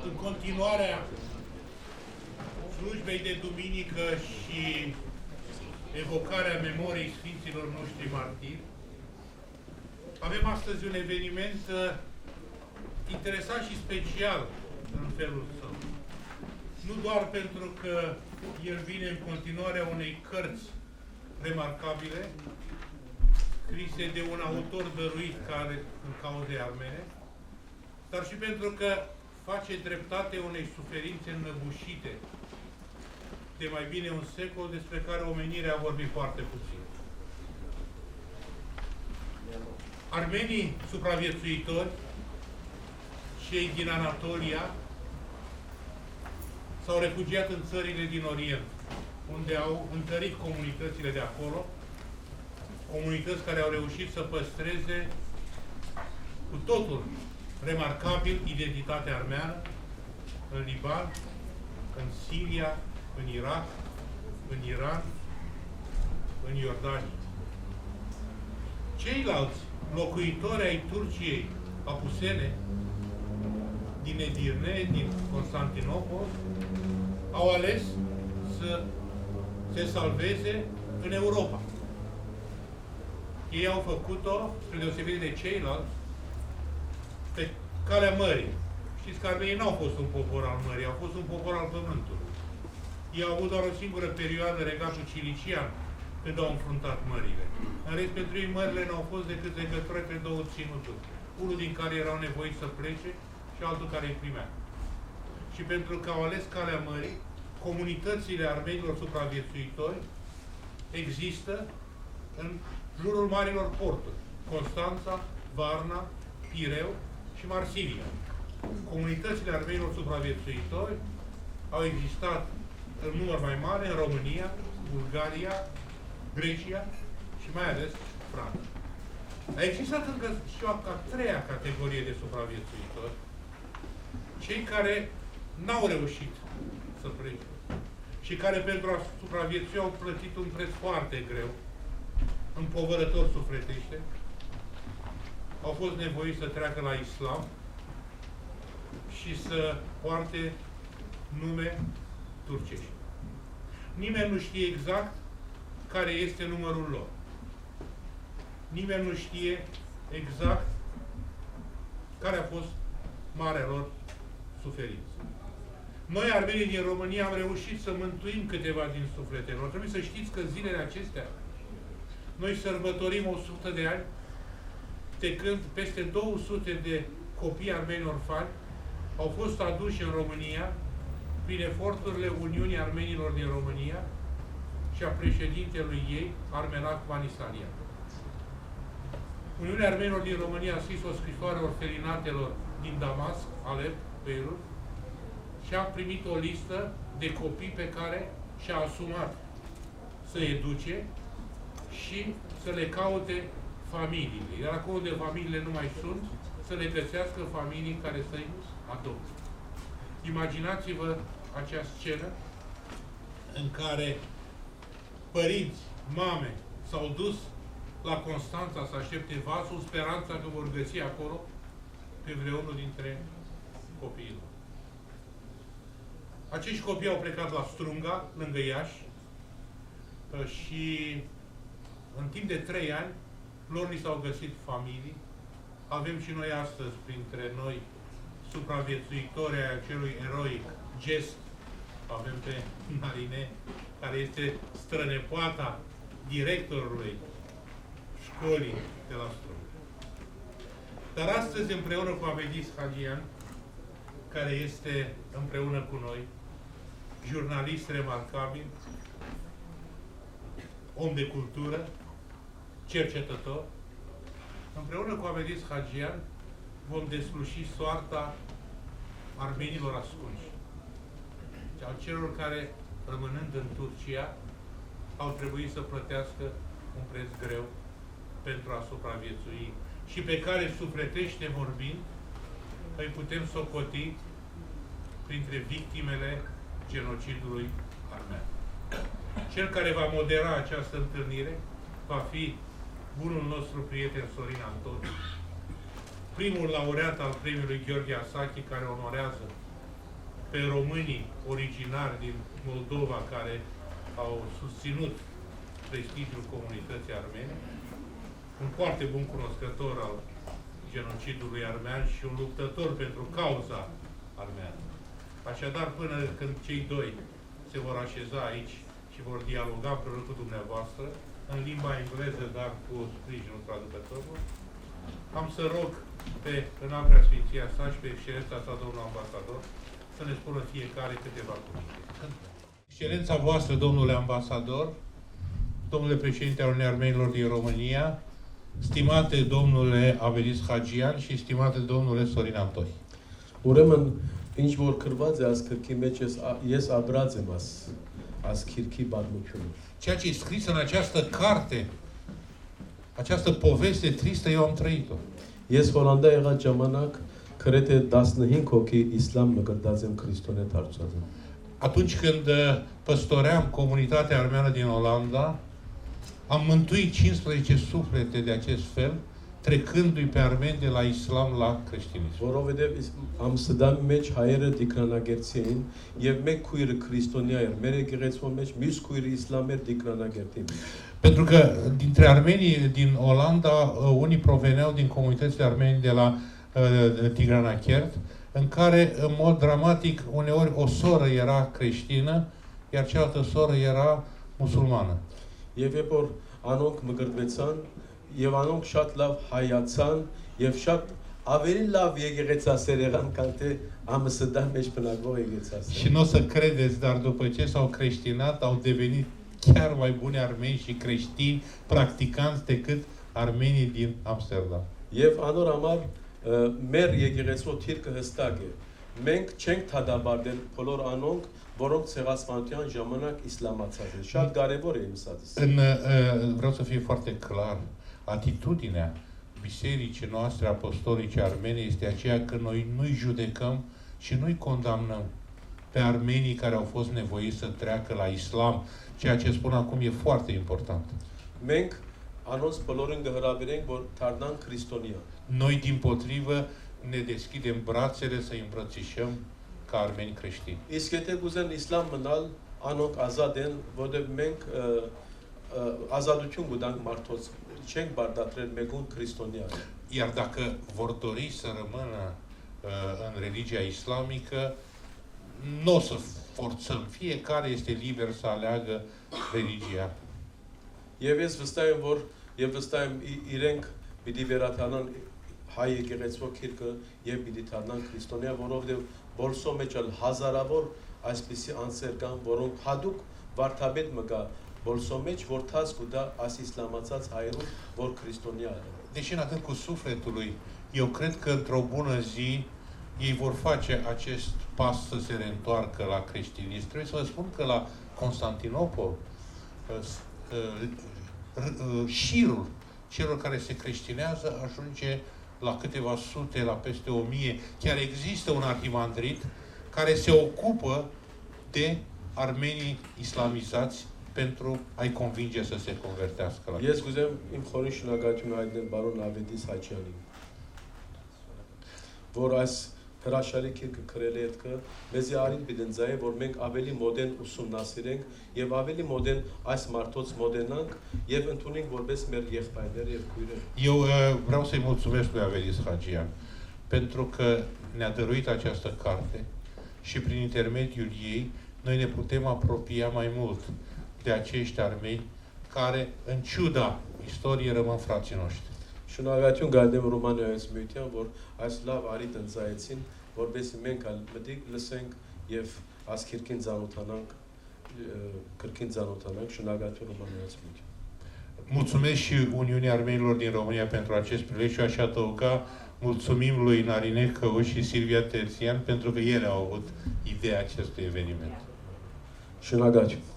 În continuarea slujbei de duminică și evocarea memoriei Sfinților noștri martiri, avem astăzi un eveniment interesant și special în felul său. Nu doar pentru că el vine în continuarea unei cărți remarcabile, scrise de un autor dăruit în cauze armene, dar și pentru că face dreptate unei suferințe înnăbușite de mai bine un secol, despre care omenirea a vorbit foarte puțin. Armenii supraviețuitori, cei din Anatolia, s-au refugiat în țările din Orient, unde au întărit comunitățile de acolo, comunități care au reușit să păstreze cu totul remarcabil identitatea armeană în Liban, în Siria, în Irak, în Iran, în Iordania. Ceilalți locuitori ai Turciei apusene, din Edirne, din Constantinopol, au ales să se salveze în Europa. Ei au făcut-o, spre deosebire de ceilalți, pe calea mării. Știți că armenii n-au fost un popor al mării, au fost un popor al pământului. Ei au avut doar o singură perioadă, regatul cilician, când au înfruntat mările. În rest, pentru ei, mările n-au fost decât legătură între două ținuturi. Unul din care erau nevoiți să plece și altul care îi primea. Și pentru că au ales calea mării, comunitățile armenilor supraviețuitori există în jurul marilor porturi. Constanța, Varna, Pireu și Marsilia. Comunitățile armenilor supraviețuitori au existat în număr mai mare în România, Bulgaria, Grecia și mai ales Franța. A existat încă și o a treia categorie de supraviețuitori, cei care n-au reușit să plece și care pentru a supraviețui au plătit un preț foarte greu, împovărător sufletește, au fost nevoiți să treacă la islam și să poarte nume turcești. Nimeni nu știe exact care este numărul lor. Nimeni nu știe exact care a fost marea lor suferință. Noi, armenii din România, am reușit să mântuim câteva din sufletele lor. Trebuie să știți că zilele acestea noi sărbătorim 100 de ani de când peste 200 de copii armeni orfani au fost aduși în România prin eforturile Uniunii Armenilor din România și a președintelui ei, Armenac Vanisalian. Uniunea Armenilor din România a scris o scrisoare orfelinatelor din Damasc, Alep, Beirut și a primit o listă de copii pe care și-a asumat să educe și să le caute familiile. Iar acolo unde familiile nu mai sunt, să le găsească familii care să-i adopte. Imaginați-vă acea scenă în care părinți, mame s-au dus la Constanța să aștepte vasul, speranța că vor găsi acolo pe vreunul dintre copiilor. Acești copii au plecat la Strunga, lângă Iași, și în timp de 3 ani lor li s-au găsit familii. Avem și noi astăzi printre noi supraviețuitori ai acelui eroic gest. Avem pe Marine, care este strănepoata directorului școlii de la Strunga. Dar astăzi, împreună cu Avedis Hadjian, care este împreună cu noi, jurnalist remarcabil, om de cultură, cercetător, împreună cu Avedis Hadjian vom desluși soarta armenilor ascunși. Al celor care, rămânând în Turcia, au trebuit să plătească un preț greu pentru a supraviețui și pe care, sufletește vorbind, îi putem socoti printre victimele genocidului armean. Cel care va modera această întâlnire va fi bunul nostru prieten Sorin Antohi, primul laureat al premiului Gheorghe Asachi, care onorează pe românii originari din Moldova care au susținut prestigiul comunității armene, un foarte bun cunoscător al genocidului armean și un luptător pentru cauza armeană. Așadar, până când cei doi se vor așeza aici și vor dialoga împreună cu dumneavoastră, în limba engleză, dar cu sprijinul traducătorului, am să rog pe înalt preasfinția sa și pe excelența sa, domnul ambasador, să ne spună fiecare câteva cuvinte. Excelența voastră, domnule ambasador, domnule președinte al Uniunii Armenilor din România, stimate domnule Avedis Hadjian și stimate domnule Sorin Antohi. Ուրեմն ինչ որ կրված է այս քրքի մեջ ես աբրած եմ այս քրքի պատմությունը։ Ceea ce e scris în această carte, această poveste tristă, eu am trăit-o. Ես որ անդա եղած ժամանակ գրեթե 15 հոգի իսլամ մկրտած եմ քրիստոնե դարձած եմ։ Atunci când păstoream comunitatea armeană din Olanda, am mântuit 15 suflete de acest fel, trecându-i pe armeni de la islam la creștinism. Որովհետև Ամստերդամի մեջ հայերը դիկրանագերտի էին եւ մեկ քույրը քրիստոնյա էր, մեր եկեղեցու մեջ մյուս քույրը իսլամ էր դիկրանագերտի։ Pentru că dintre armenii din Olanda, unii proveneau din comunitățile armeni de la Tigranakert, în care, în mod dramatic, uneori o soră era creștină, iar cealaltă soră era musulmană. Եվ երբ որ անոնք մկրտվեցան, եւ անոնք շատ լավ հայացան, եւ շատ ավելի լավ եկեղեցասեր եղան, քան թե Ամստերդամի մեջ բնակվող եկեղեցասեր։ Și nu o să credeți, dar după ce s-au creștinat, au devenit chiar mai buni armeni și creștini practicanți decât armenii din Amsterdam. Եվ անոր համար մեր եկեղեցու թիրքը հստակ է։ Մենք չենք թադաբարդել բոլոր անոնք, որոնք ցեղասպանության ժամանակ իսլամացած են։ Շատ կարևոր է իմ ասածը։ Vreau să fie foarte clar. Atitudinea bisericii noastre apostolice armene este aceea că noi nu-i judecăm și nu-i condamnăm pe armenii care au fost nevoiți să treacă la islam. Ceea ce spun acum e foarte important. Մենք անոնց բոլորին կհրավիրենք, որ դառնան քրիստոնյա։ Noi, dimpotrivă, ne deschidem brațele să îi îmbrățișăm ca armeni creștini. Իսկ եթե կուզեն իսլամ մնալ, անոնք ազատ են, որովհետև մենք ազատություն կտանք մարդոց, չենք բարդատրել մեկուն քրիստոնյա։ Iar dacă vor dori să rămână în religia islamică, nu o să forțăm. Fiecare este liber să aleagă religia. Եվ ես վստահ եմ, որ եւ վստահ եմ իրենք պիտի վերադառնան հայ եկեղեցու քիրքը եւ պիտի դառնան քրիստոնյա, որովհետեւ բոլսո մեջ հազարավոր այսպիսի անձեր կան, որոնք հadouk վարդապետ մկա բոլսո մեջ, որ թաց կուտա այս իսլամացած հայերուն, որ քրիստոնյա է։ Deși în atât cu sufletului, eu cred că într-o bună zi ei vor face acest pas să se reîntoarcă la creștinism. Trebuie să vă spun că la Constantinopol șirul celor care se creștinează ajunge la câteva sute, la peste 1000. Chiar există un arhimandrit care se ocupă de armenii islamizați pentru a-i convinge să se convertească la Ես կուզեմ իմ խորին շնորհակալություն հայտնել բարոն Avedis Hadjianին, որ այս հրաշալի քիրքը գրել է հետքը, մեզի արին պիտենձայ է, որ մենք ավելի մոդեն ուսումնասիրենք եւ ավելի մոդեն այս մարդոց մոդենանք եւ ընդունենք որպես մեր եղբայրներ եւ քույրեր։ Eu vreau să-i mulțumesc lui Avedis Hadjian pentru că ne-a dăruit această carte și prin intermediul ei noi ne putem apropia mai mult de acești armeni care, în ciuda istoriei, rămân frații noștri. Շնորհակալություն գալեմ Ռոմանիայից միության, որ այս լավ արի տնձայեցին, որովհետեւ մենք մտիկ լսենք եւ այս քիրքին ծանոթանանք, շնորհակալություն Ռոմանիայից միության։ Mulțumesc și Uniunii Armenilor din România pentru acest prilej și aș adăuga mulțumim lui Narine Căuș și Silvia Terțian pentru că ele au avut ideea acestui eveniment. Շնորհակալություն։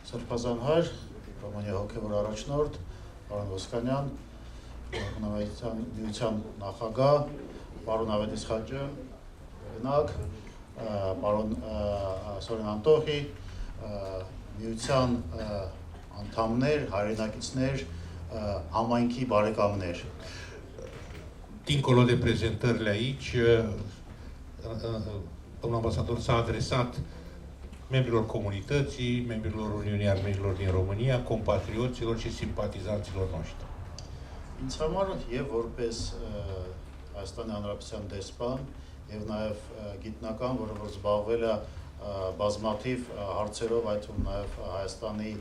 Սրբազան հայր, Ռոմանիա հոգևոր առաջնորդ, պարոն Ոսկանյան, միության նախագահ, պարոն Avedis Hadjian, օրինակ, պարոն Sorin Antohi, միության անդամներ, հայրենակիցներ, համայնքի բարեկամներ. Dincolo de prezentările aici, domnul ambasador s-a adresat membrilor comunității, membrilor Uniunii Armenilor din România, compatrioților și simpatizanților noștri. Ինձ համար եւ որպես Հայաստանի Հանրապետության դեսպան եւ նաեւ գիտնական, որը որ զբաղվել է բազմաթիվ հարցերով, այդ թվում նաեւ Հայաստանի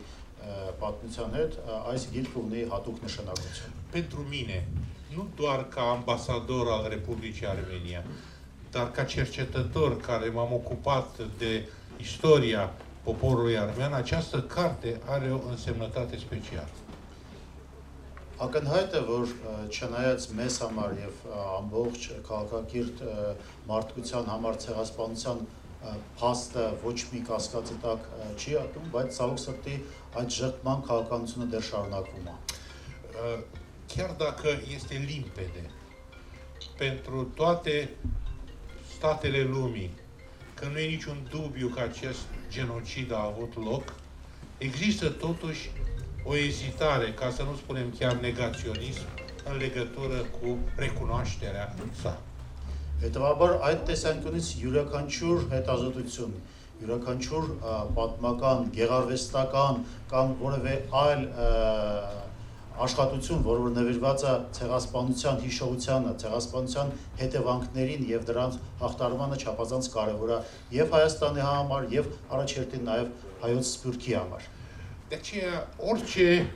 պատմության հետ, այս գիրքը ունի հատուկ նշանակություն. Pentru mine, nu doar ca ambasador al Republicii Armenia, dar ca cercetător care m-am ocupat de istoria poporului armean, această carte are o însemnătate specială. Ակնհայտ է, որ չնայած մեզ համար եւ ամբողջ քաղաքակիրթ մարդկության համար ցեղասպանության փաստը ոչ մի կասկածի տակ չի ատում, բայց ցավոք սրտի այդ ժխտման քաղաքականությունը դեռ շարունակվում է. Chiar dacă este limpede pentru toate statele lumii că nu e niciun dubiu că acest genocid a avut loc, există totuși o ezitare, ca să nu spunem chiar negaționism, în legătură cu recunoașterea sa. Հետևաբար այդ տեսանկյունից յուրաքանչյուր հետազոտություն, յուրաքանչյուր պատմական, գեղարվեստական կամ որևէ այլ աշխատություն, որը նվիրված է ցեղասպանության հիշողությանը, ցեղասպանության հետևանքներին եւ դրանց հաղթարմանը չափազանց կարեւոր է եւ Հայաստանի համար եւ առաջերտին նաեւ հայոց սփյուռքի համար. De aceea, orice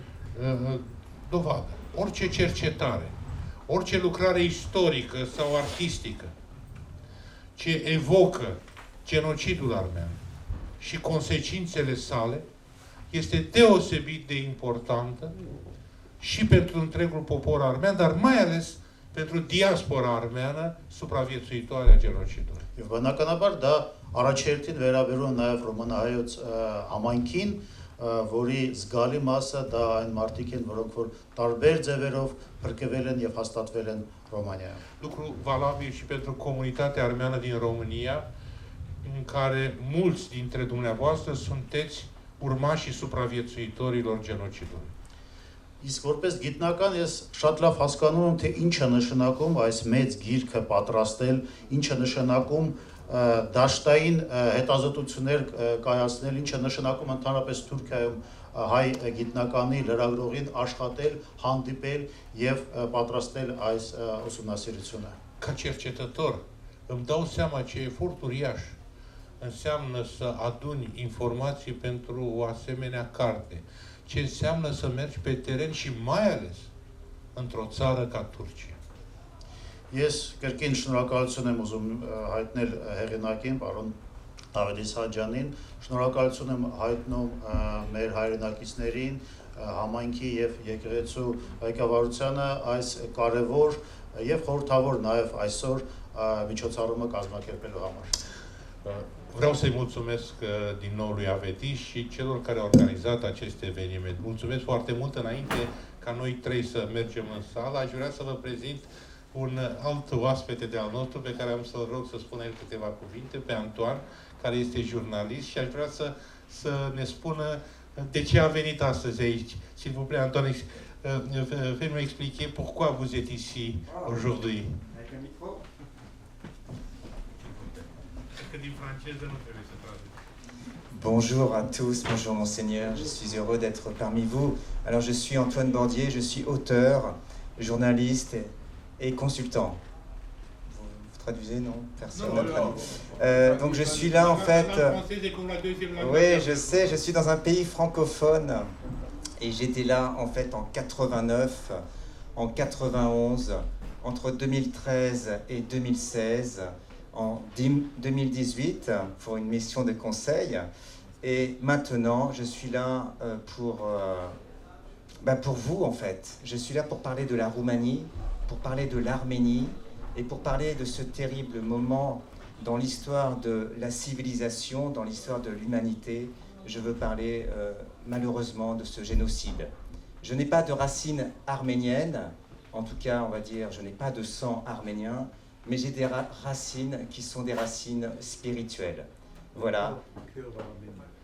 dovadă, orice cercetare, orice lucrare istorică sau artistică ce evocă genocidul armean și consecințele sale este deosebit de importantă și pentru întregul popor armean, dar mai ales pentru diaspora armeană supraviețuitoare a genocidului. Եվ բնականաբար դա առաջերտին վերաբերում նաև ռոմանահայոց համայնքին, որի զգալի մասը դա այն մարդիկ են, որոնք որ տարբեր ձևերով փրկվել են եւ հաստատվել են Ռոմանիայում. Lucru valabil și pentru comunitatea armeană din România, în care mulți dintre dumneavoastră sunteți urmașii supraviețuitorilor genocidului. Իսկ որպես գիտնական ես շատ լավ հասկանում եմ, թե ինչ է նշանակում այս մեծ գիրքը պատրաստել, ինչ է նշանակում դաշտային հետազոտություններ կայացնել, ինչ է նշանակում ընդհանրապես Թուրքիայում հայ գիտնականի լրագրողին աշխատել, հանդիպել եւ պատրաստել այս ուսումնասիրությունը. Ca cercetător, îmi dau seama ce efort uriaș înseamnă să aduni informații pentru o asemenea carte. Ce înseamnă să mergi pe teren și mai ales într-o țară ca Turcia. Ես կրկին շնորհակալություն եմ ուզում հայտնել հեղինակին, պարոն Avedis Hadjianին, շնորհակալություն եմ հայտնում մեր հայրենակիցներին, համայնքի եւ եկեղեցու ղեկավարությանը այս կարևոր եւ խորհրդավոր նաեւ այսօր միջոցառումը կազմակերպելու համար. Vreau să-i mulțumesc din nou lui Avedis și celor care au organizat acest eveniment. Mulțumesc foarte mult. Înainte ca noi trei să mergem în sală, aș vrea să vă prezint un alt oaspete de al nostru pe care am să-l rog să spună el câteva cuvinte, pe Antoine, care este jurnalist și aș vrea să ne spună de ce a venit astăzi aici. S'il vous plaît, Antoine, faites-nous expliquer pourquoi vous êtes ici aujourd'hui. Bonjour à tous, bonjour Monseigneur, je suis heureux d'être parmi vous. Alors je suis Antoine Bordier, je suis auteur, journaliste et consultant. Vous traduisez, non? Personne n'a traduit. Donc je suis là en fait... Oui, je sais, je suis dans un pays francophone et j'étais là en fait en 89, en 91, entre 2013 et 2016, en 2018 pour une mission de conseil et maintenant je suis là pour vous en fait. Je suis là pour parler de la Roumanie, pour parler de l'Arménie et pour parler de ce terrible moment dans l'histoire de la civilisation, dans l'histoire de l'humanité je veux parler malheureusement de ce génocide. Je n'ai pas de racines arméniennes, en tout cas, on va dire, je n'ai pas de sang arménien, mais j'ai des racines qui sont des racines spirituelles. Voilà.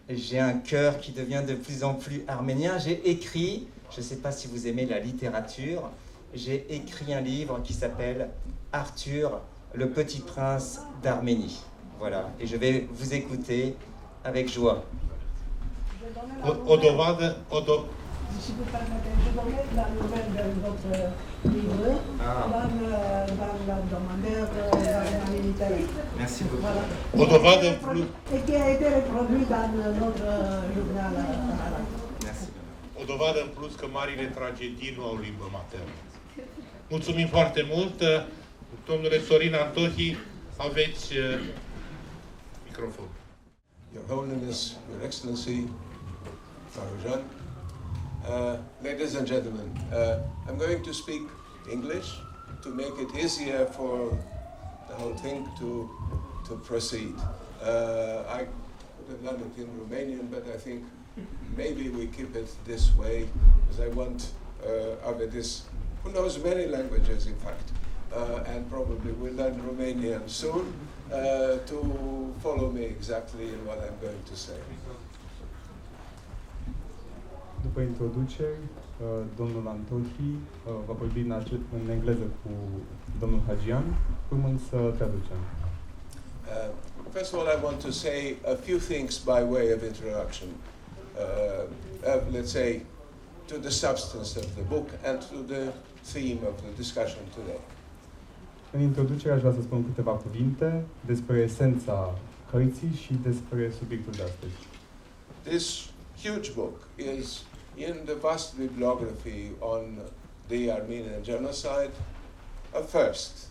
J'ai un cœur qui devient de plus en plus arménien. J'ai écrit, je ne sais pas si vous aimez la littérature, j'ai écrit un livre qui s'appelle Arthur, le petit prince d'Arménie. Voilà, et je vais vous écouter avec joie. Si vous permettez, je donnais la nouvelle de votre livre dans la demandeur militaire. Merci beaucoup. Voilà. O dovadă Et qui a été reproduit dans notre journal. Merci. O dovadă în plus că marile tragedii nu au limbă maternă. Mulțumim foarte mult. Domnule Sorin Antohi, aveți microfon. Your Holiness, Your Excellency, Hacikarul, ladies and gentlemen, I'm going to speak English to make it easier for the whole thing to proceed. I could have done it in Romanian, but I think maybe we keep it this way, because I want Avedis, who knows many languages in fact, and probably will learn Romanian soon, to follow me exactly in what I'm going to say. După introduceri, domnul Antohi va vorbi în engleză cu domnul Hadjian, urmând să traducem. First of all, I want to say a few things by way of introduction, let's say, to the substance of the book and to the theme of the discussion today. În introducere aș vrea să spun câteva cuvinte despre esența cărții și despre subiectul de astăzi. This huge book is in the vast bibliography on the Armenian genocide, a first.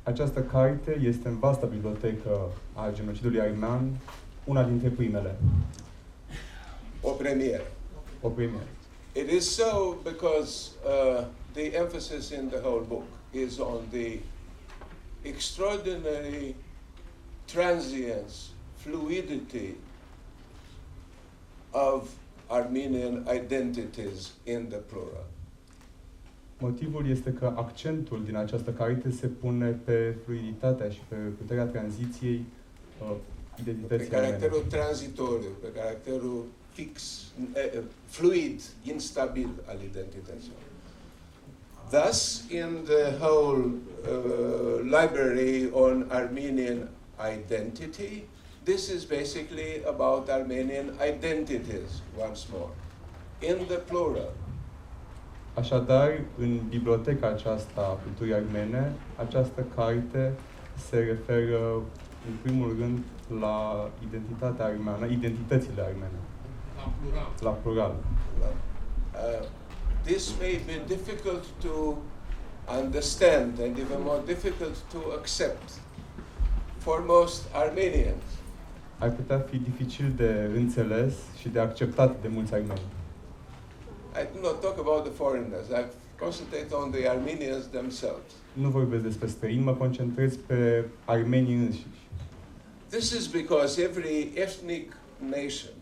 Această carte este în vasta bibliotecă a genocidului armean, una dintre primele. O premieră. O premieră. It is so because the emphasis in the whole book is on the extraordinary transience, fluidity of Armenian identities in the plural. Motivul este că accentul din această carte se pune pe fluiditatea și pe puterea tranziției identității pe caracterul tranzitoriu, pe caracterul fix, fluid, instabil al identității. Thus, in the whole library on Armenian identity, this is basically about Armenian identities, once more, in the plural. Așadar, în biblioteca aceasta a culturii armene, această carte se referă, în primul rând, la identitatea armeană, identitățile armene. La plural. This may be difficult to understand and even more difficult to accept for most Armenians. Ar putea fi dificil de înțeles și de acceptat de mulți armeni. I do not talk about the foreigners. I concentrate on the Armenians themselves. Nu vorbesc despre străini, mă concentrez pe armenii înșiși. This is because every ethnic nation,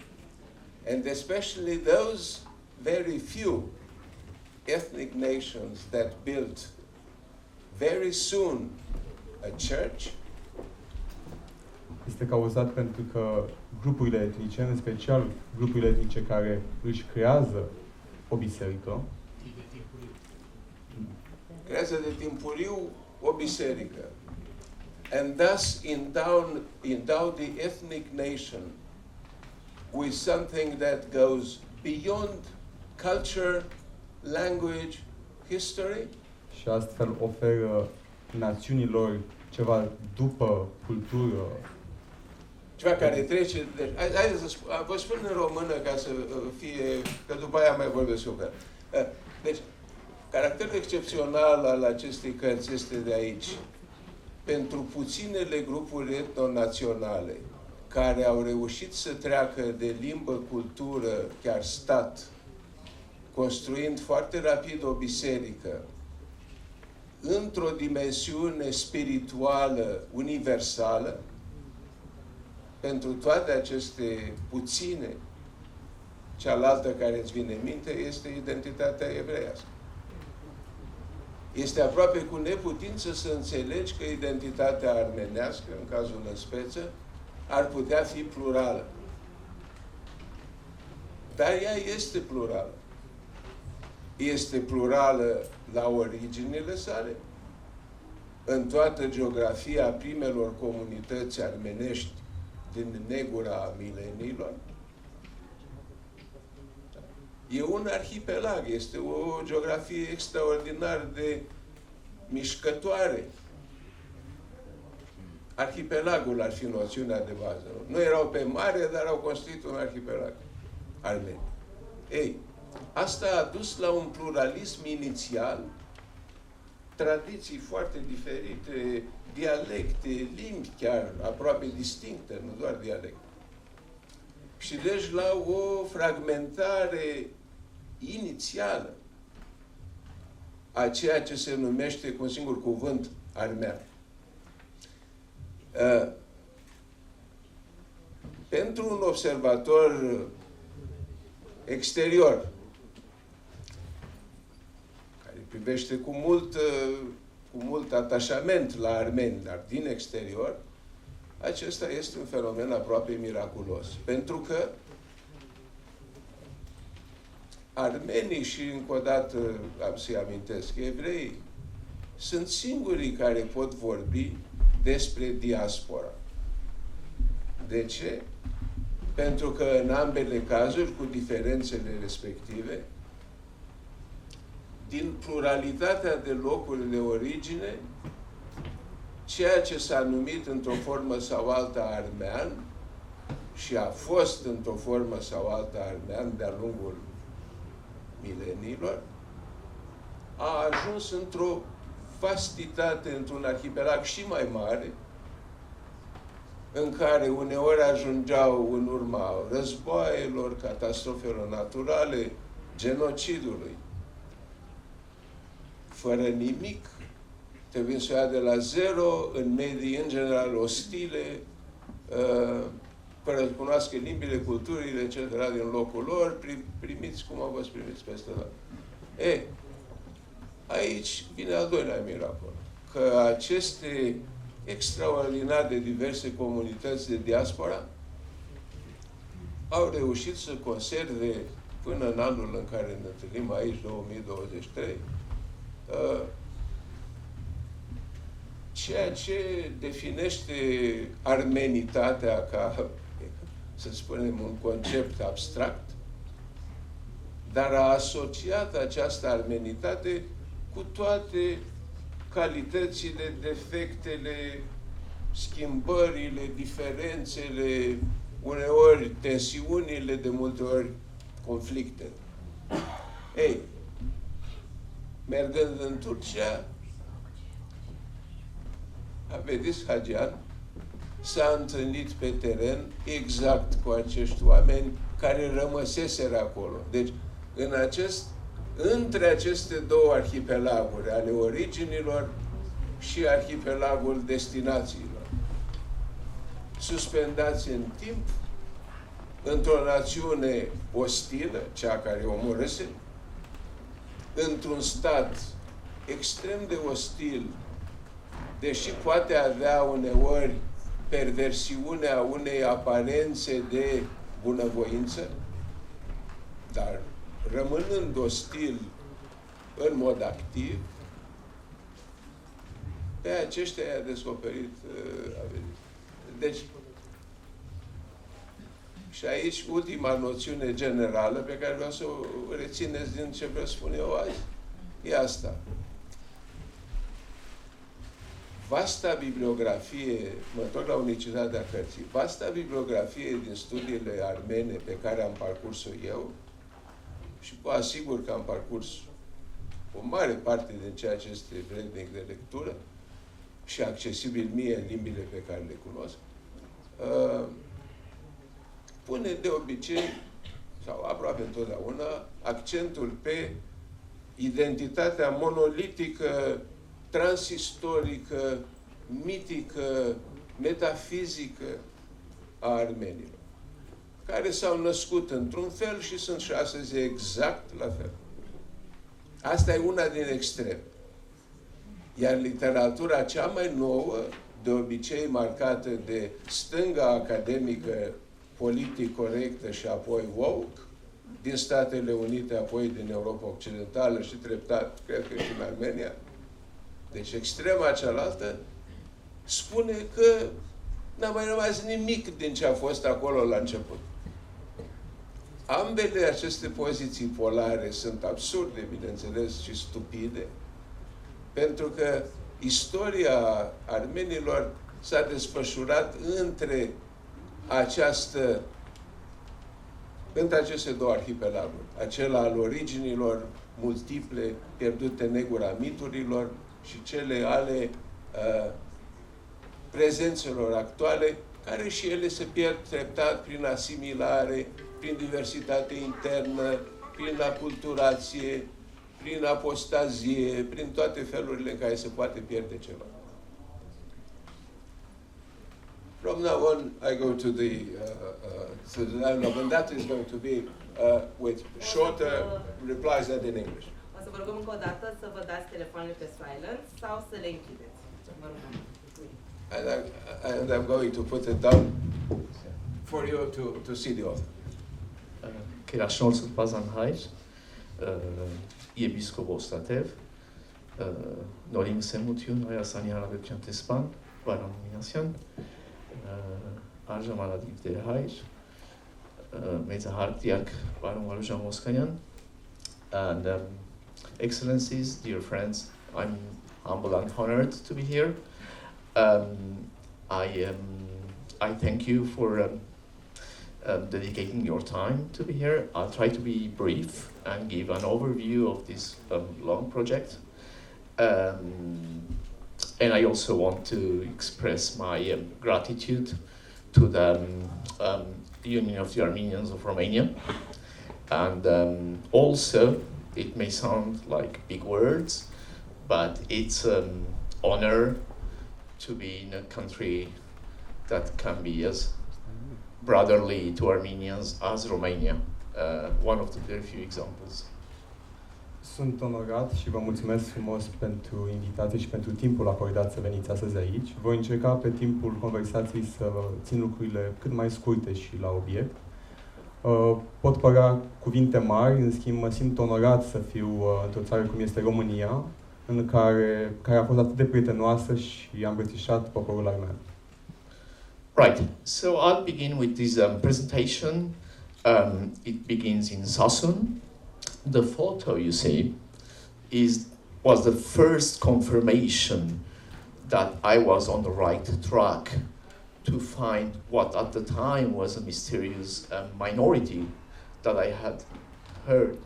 and especially those very few ethnic nations that built very soon a church, este cauzat pentru că grupurile etnice, în special grupurile etnice care își creează o biserică, creează de timpuriu o biserică, and thus endow the ethnic nation with something that goes beyond culture, language, history. Și astfel oferă națiunilor ceva după cultură. Ceva care trece de... Hai să vă spun în română ca să fie... că după aia mai vorbesc eu. Deci, caracterul excepțional al acestei cărți este de aici. Pentru puținele grupuri etnonaționale care au reușit să treacă de limbă, cultură, chiar stat, construind foarte rapid o biserică, într-o dimensiune spirituală universală, pentru toate aceste puține, cealaltă care îți vine în minte este identitatea evreiască. Este aproape cu neputință să înțelegi că identitatea armenească, în cazul în speță, ar putea fi plurală. Dar ea este plurală. Este plurală la originile sale, în toată geografia primelor comunități armenești din negura mileniilor. E un arhipelag, este o geografie extraordinar de mișcătoare. Arhipelagul ar fi noțiunea de bază. Nu erau pe mare, dar au construit un arhipelag armen. Ei, asta a dus la un pluralism inițial, tradiții foarte diferite, dialecte, limbi chiar aproape distincte, nu doar dialecte. Și deci la o fragmentare inițială a ceea ce se numește cu un singur cuvânt armean. Pentru un observator exterior, care privește cu mult atașament la armeni, dar din exterior, acesta este un fenomen aproape miraculos. Pentru că armenii și, încă o dată, am să-i amintesc, evreii, sunt singurii care pot vorbi despre diaspora. De ce? Pentru că în ambele cazuri, cu diferențele respective, din pluralitatea de locuri de origine, ceea ce s-a numit într-o formă sau alta armean și a fost într-o formă sau alta armean de-a lungul mileniilor, a ajuns într-o vastitate, într-un arhipelag și mai mare, în care uneori ajungeau în urma războaielor, catastrofelor naturale, genocidului, fără nimic, trebuie să o ia de la zero, în medii, în general, ostile, fără să cunoască limbile, culturile, etc. din locul lor, primiți cum au fost primiți peste tot. Aici vine al doilea miracol, că aceste extraordinar de diverse comunități de diaspora au reușit să conserve până în anul în care ne întâlnim aici, 2023, ceea ce definește armenitatea ca, să spunem, un concept abstract, dar a asociat această armenitate cu toate calitățile, defectele, schimbările, diferențele, uneori tensiunile, de multe ori conflicte. Ei, mergând în Turcia, Avedis Hadjian s-a întâlnit pe teren exact cu acești oameni care rămăseseră acolo. Deci, între aceste două arhipelaguri, ale originilor și arhipelagul destinațiilor, suspendați în timp, într-o națiune ostilă, cea care omorâse, într-un stat extrem de ostil, deși poate avea uneori perversiunea unei aparențe de bunăvoință, dar rămânând ostil în mod activ, pe aceștia i-a descoperit Avedis. Deci, și aici ultima noțiune generală pe care vreau să o rețineți din ce vreau spune eu azi, e asta. Vasta bibliografie, mă întorc la unicitatea cărții, vasta bibliografie din studiile armene pe care am parcurs-o eu, și vă asigur că am parcurs o mare parte din ceea ce este vrednic de lectură și accesibil mie în limbile pe care le cunosc, pune de obicei, sau aproape întotdeauna, accentul pe identitatea monolitică, transistorică, mitică, metafizică a armenilor, care s-au născut într-un fel și sunt și astăzi exact la fel. Asta e una din extreme. Iar literatura cea mai nouă, de obicei marcată de stânga academică, politic corectă și apoi woke, din Statele Unite, apoi din Europa Occidentală și treptat, cred că și în Armenia, deci extrema cealaltă, spune că n-a mai rămas nimic din ce a fost acolo la început. Ambele aceste poziții polare sunt absurde, bineînțeles, și stupide, pentru că istoria armenilor s-a desfășurat între aceste două arhipelaguri, acela al originilor multiple pierdute în negura miturilor și cele ale prezențelor actuale, care și ele se pierd treptat prin asimilare, prin diversitate internă, prin aculturație, prin apostazie, prin toate felurile în care se poate pierde ceva. From now on, I go to the dialogue, and that is going to be with shorter replies than in English. O să vă rugăm încă o dată să vă dați telefoanele pe silent sau să le închideți. Vă rugăm. And I'm going to put it down for you to see the author. Կերաշնորհս բազան հայր, եպիսկոպոս Տաթև, նորին սեմություն Հայաստանի Հանրապետության տեսփան, Վարան Մինասյան, արժանատիվ դեր հայր, մեծահարկ դիակ Վարոն Վարուժան Մոսկանյան, and excellencies, dear friends, I'm humble and honored to be here. I thank you for dedicating your time to be here. I'll try to be brief and give an overview of this long project. And I also want to express my gratitude to the Union of the Armenians of Romania. And also, it may sound like big words, but it's an honor to be in a country that can be as brotherly to Armenians as Romania. One of the very few examples. Sunt onorat și vă mulțumesc frumos pentru invitație și pentru timpul acordat să veniți astăzi aici. Voi încerca pe timpul conversației să țin lucrurile cât mai scurte și la obiect. Pot părea cuvinte mari, în schimb mă simt onorat să fiu într-o țară cum este România, în care a fost atât de prietenoasă și a îmbrățișat poporul armen. Right, so I'll begin with this presentation. It begins in Sasun. The photo you see was the first confirmation that I was on the right track to find what at the time was a mysterious minority that I had heard.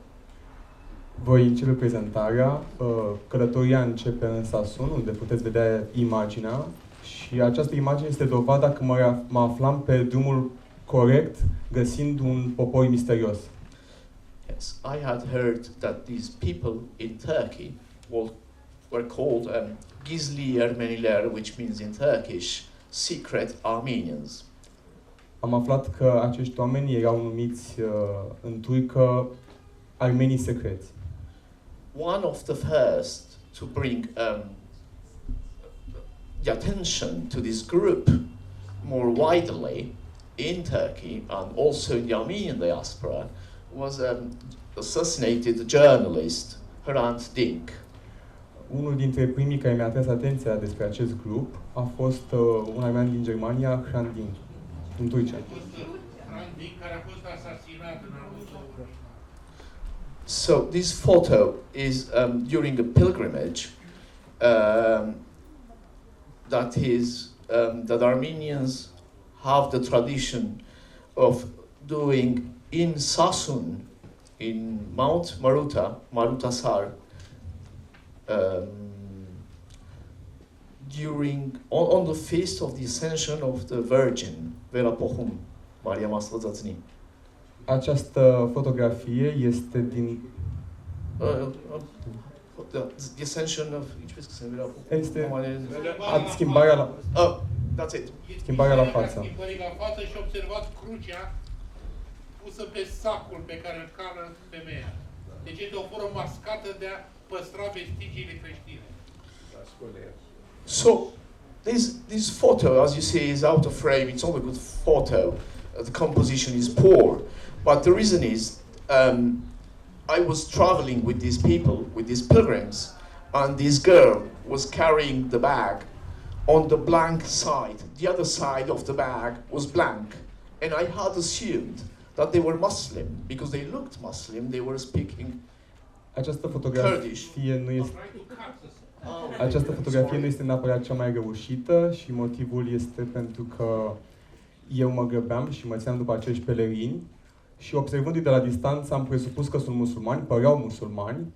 Voi începe prezentarea. Călătoria începe în Sasun, unde puteți vedea imaginea. Și această imagine este dovada că mă aflam pe drumul corect, găsind un popor misterios. Yes, I had heard that these people in Turkey were called Gizli Armenilor, which means in Turkish, secret Armenians. Am aflat că acești oameni erau numiți în turcă armenii secreți. One of the first to bring the attention to this group more widely in Turkey and also in the Armenian diaspora was assassinated journalist Hrant Dink. Unul dintre primii care mi-a atras atenția despre acest grup a fost un armean din Germania, Hrant Dink, în Turcia. Hrant Dink, care a fost asasinat în anul 2000. So this photo is during a pilgrimage that Armenians have the tradition of doing in Sasun, in Mount Marutasar, on the feast of the Ascension of the Virgin, Vera Pohum, Maria Mastodzatsni. Această fotografie este din the Ascension of este schimbarea la That's it. Schimbarea la față. Schimbării la față și observați crucea pusă pe sacul pe care îl cară femeia. Deci este o formă mascată de a păstra vestigiile creștine. So, this photo, as you see, is out of frame. It's not a good photo. The composition is poor. But the reason is, I was traveling with these people, with these pilgrims, and this girl was carrying the bag on the blank side. The other side of the bag was blank. And I had assumed that they were Muslim, because they looked Muslim, they were speaking Această Kurdish. fotografie nu este Această fotografie nu este neapărat cea mai reușită și motivul este pentru că eu mă grăbeam și mă țineam după acești pelerini și observându-i de la distanță am presupus că sunt musulmani, păreau musulmani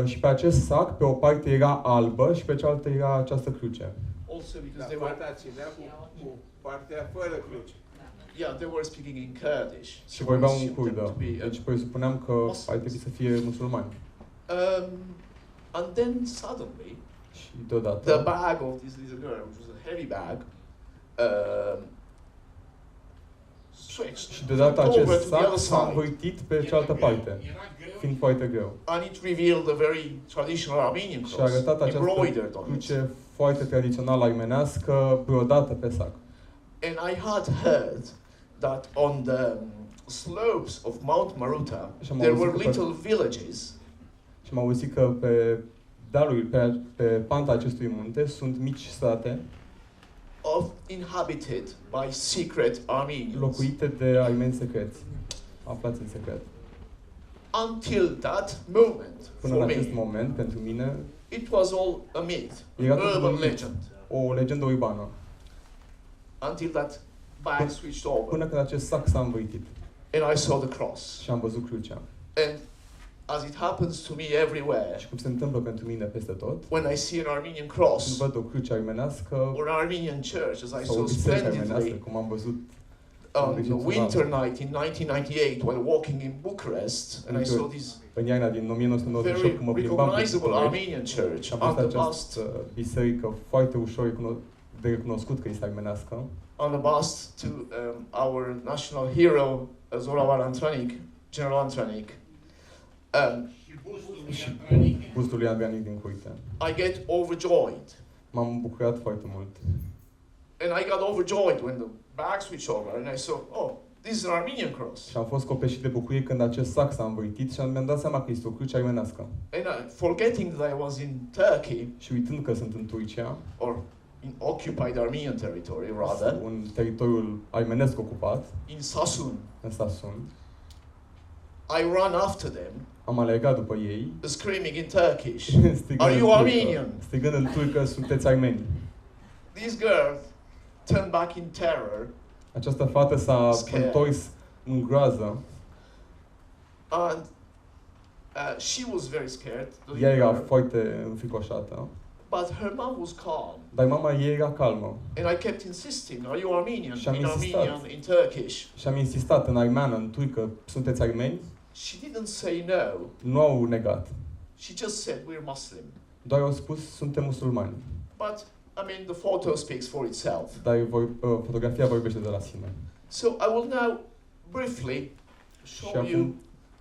și pe acest sac, pe o parte era albă și pe cealaltă era această cruce. Also because they were partea fără cruce. Yeah, they were speaking in Kurdish. Și vorbeau în kurdă, deci presupuneam că ar trebui să fie musulmani. And then suddenly, și deodată, the bag of this little girl, which was a heavy bag, switched. Și deodată acest sac s-a învârtit pe cealaltă parte, fiind foarte greu. And it revealed a very traditional Armenian Și a arătat cross, această embroidered on it. cruce foarte tradițională armenească, brodată pe sac. And I had heard that on the slopes of Mount Maruta, there were little villages. Și m-am auzit că pe dealul, pe panta acestui munte sunt mici sate Inhabited by secret Armenians. Locuite de armeni secreți, aflați în secret. Until that moment, Până în acest moment, pentru mine, it was all a myth, era urban legend. O legendă urbană. Until that bag switched over. Până când acest sac s-a învârtit. And I saw the cross. Și am văzut crucea. And as it happens to me everywhere, și cum se întâmplă pentru mine peste tot, when I see an Armenian cross, când văd o cruce armenească, or an Armenian church, as I sau saw o biserică armenească, splendidly cum am văzut on the winter night in 1998 while walking in Bucharest, and I saw this în iarna din 1998, când mă plimbam pe recognizable București, Armenian church, am on văzut the bust, această biserică foarte ușor de recunoscut că este armenească, on the bust to our national hero, Zoravar Antranic, General Antranic. Și bustul lui Antranic din curte. I get overjoyed. M-am bucurat foarte mult. And I got overjoyed when the bag switched over and I saw, oh, this is an Armenian cross. Și am fost copleșit de bucurie când acest sac s-a învârtit și mi-am dat seama că este o cruce armenească. And forgetting that I was in Turkey, și uitând că sunt în Turcia, or in occupied Armenian territory rather, în teritoriul armenesc ocupat, in Sasun, în Sasun, I run after them, am alergat după ei, screaming in Turkish, are you Armenian? Strigând în turcă, sunteți armeni. This girl turned back in terror. Această fată s-a întors în groază. And she was very scared. Ea era foarte înfricoșată. But her mom was calm. Dar mama ei era calmă. And I kept insisting, are you Armenian? Și am in insistat. Armenian, in Turkish. Și am insistat în armeană, în turcă, sunteți armeni? She didn't say no. Nu au negat. She just said, we're Muslim. Doar au spus, suntem musulmani. But, I mean, the photo speaks for itself. Dar fotografia vorbește de la sine. So, I will now briefly show you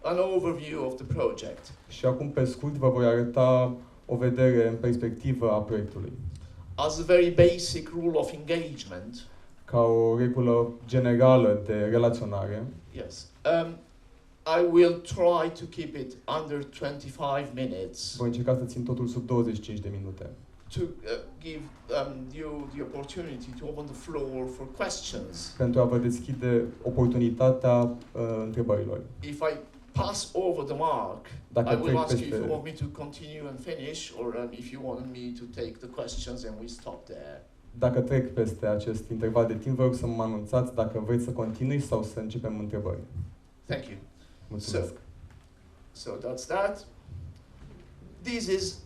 an overview of the project. Și acum, pe scurt, vă voi arăta o vedere în perspectivă a proiectului. As a very basic rule of engagement. Ca o regulă generală de relaționare. Yes. I will try to keep it under 25 minutes. Voi încerca să țin totul sub 25 de minute. To give you the opportunity to open the floor for questions. Pentru a vă deschide oportunitatea întrebărilor. If I pass over the mark, I will ask you if you want me to continue and finish, or if you want me to take the questions and we stop there. Dacă trec peste acest interval de timp, vă rog să mă anunțați dacă vreți să continui sau să începem întrebări. Thank you. Mulțumesc. So that's that. This is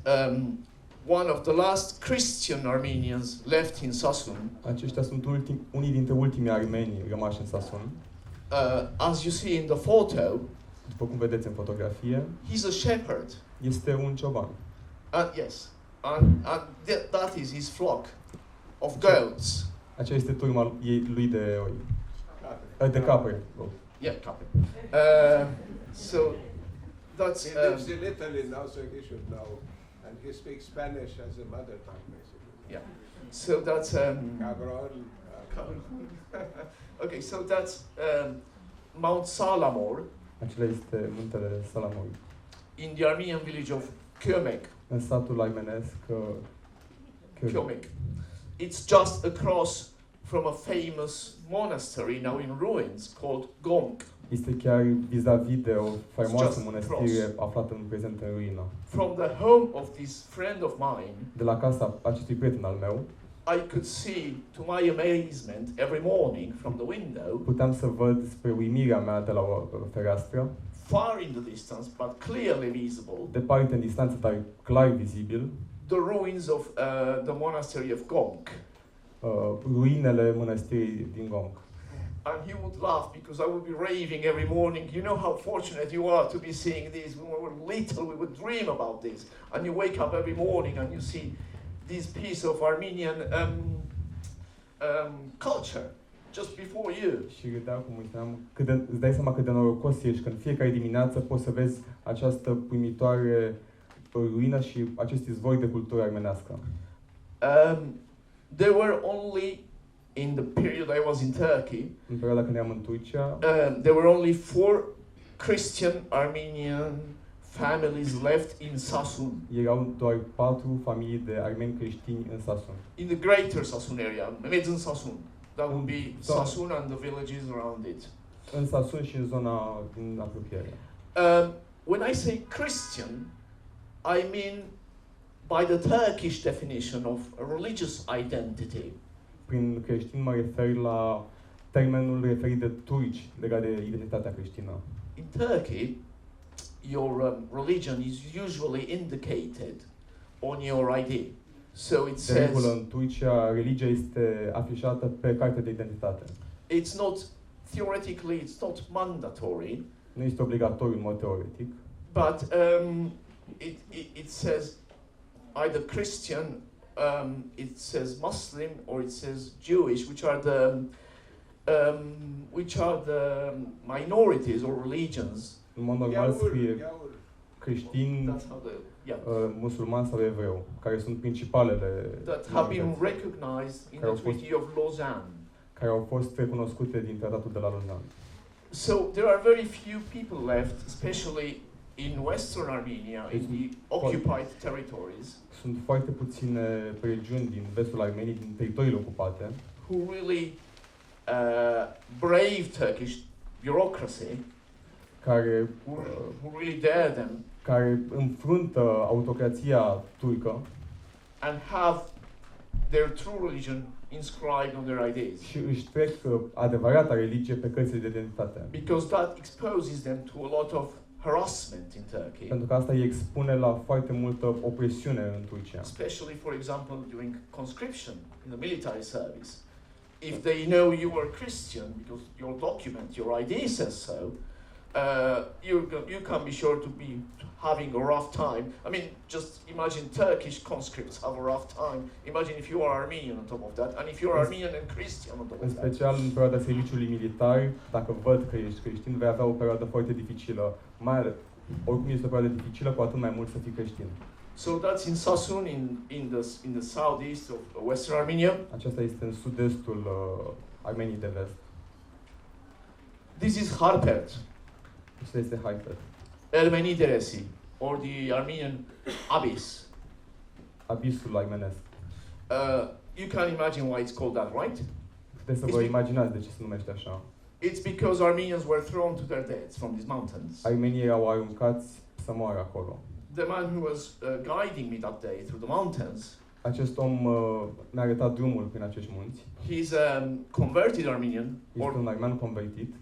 one of the last Christian Armenians left in Sasun. Aceștia sunt unii dintre ultimii armeni rămași în Sasun. As you see in the photo, după cum vedeți în fotografie, he's a shepherd. Este un cioban. Yes, and that is his flock of goats. Aceea este turma lui de oi. De capre. Yeah, capre. So that's He lives in Italy now, so he should know. And he speaks Spanish as a mother tongue, basically. yeah. So that's Cabrol. okay. So that's Mount Salamor Acela este muntele Salamor. in the Armenian village of Kömek. În satul armenesc Kömek. It's just across from a famous monastery now in ruins called Gomk. Este chiar vis-a-vis de o faimoasă Just mănăstire aflată în prezent în ruină. From the home of this friend of mine, De la casa acestui prieten al meu, I could see, to my amazement, every morning from the window, puteam să văd spre uimirea mea de la o fereastră, far in the distance but clearly visible, departe în distanță, dar clar vizibil, the ruins of the monastery of Gomk. ruinele mănăstirii din Gomk. And he would laugh because I would be raving every morning. You know how fortunate you are to be seeing this. When we were little, we would dream about this. And you wake up every morning and you see this piece of Armenian culture just before you. Și râdeam cum îi spuneam, îți dai seama cât de norocos ești când fiecare dimineață poți să vezi această uimitoare ruină și acest izvor de cultură armenească. There were only, in the period I was in Turkey, În perioada când eram în Turcia, there were only 4 Christian Armenian families left in Sasun, erau doar 4 familii de armeni creștini în Sasun. in the greater Sasun area, Medzin Sasun. That would be Sasun and the villages around it. În Sasun și în zona din apropiere. When I say Christian, I mean by the Turkish definition of a religious identity. Prin creștin mă refer la termenul referit de turci legat de identitatea creștină. In Turkey, your religion is usually indicated on your ID. So it De regulă, says în Turcia, religia este afișată pe cartea de identitate. it's not theoretically it's not mandatory, Nu este obligatoriu în mod teoretic, but it says either Christian, it says Muslim, or it says Jewish, which are the minorities or religions. în mod normal scrie Gaul. creștin, That's how the musulman sau evreu, care sunt principalele that have been minorități recognized in Care the au fost- Treaty of Lausanne. care au fost recunoscute din tratatul de la Lausanne. So there are very few people left, especially in Western Armenia, in the occupied territories, Sunt foarte puține regiuni din vestul Armeniei, din teritoriile ocupate, who really brave Turkish bureaucracy, care, who really dare them care înfruntă autocrația turcă and have their true religion inscribed on their IDs. și își trec adevărata religie pe cărțile de identitate. Because that exposes them to a lot of harassment in Turkey, Pentru că asta îi expune la foarte multă opresiune în Turcia. especially, for example, during conscription in the military service. If they know you are Christian, because your document, your ID says so, you can be sure to be having a rough time. I mean, just imagine Turkish conscripts have a rough time. Imagine if you are Armenian on top of that, and if you are Armenian and Christian on top În of that. special în perioada serviciului militar, dacă văd că ești creștin, vei avea o perioadă foarte dificilă. Oricum este o perioadă dificilă, cu atât mai mult să fii creștin. So that's in Sasun, in the southeast of Western Armenia. Aceasta este în sud-estul Armeniei de vest. This is Harpert, Acesta este Haipet. Ermenideresi, or the Armenian abyss. Abisul armenesc. You can imagine why it's called that, right? Puteți să vă imaginați de ce se numește așa. It's because Armenians were thrown to their deaths from these mountains. Armenii erau aruncați să moară acolo. The man who was guiding me that day through the mountains, Acest om mi-a arătat drumul prin acești munți. he's converted Armenian, Este or un armean convertit.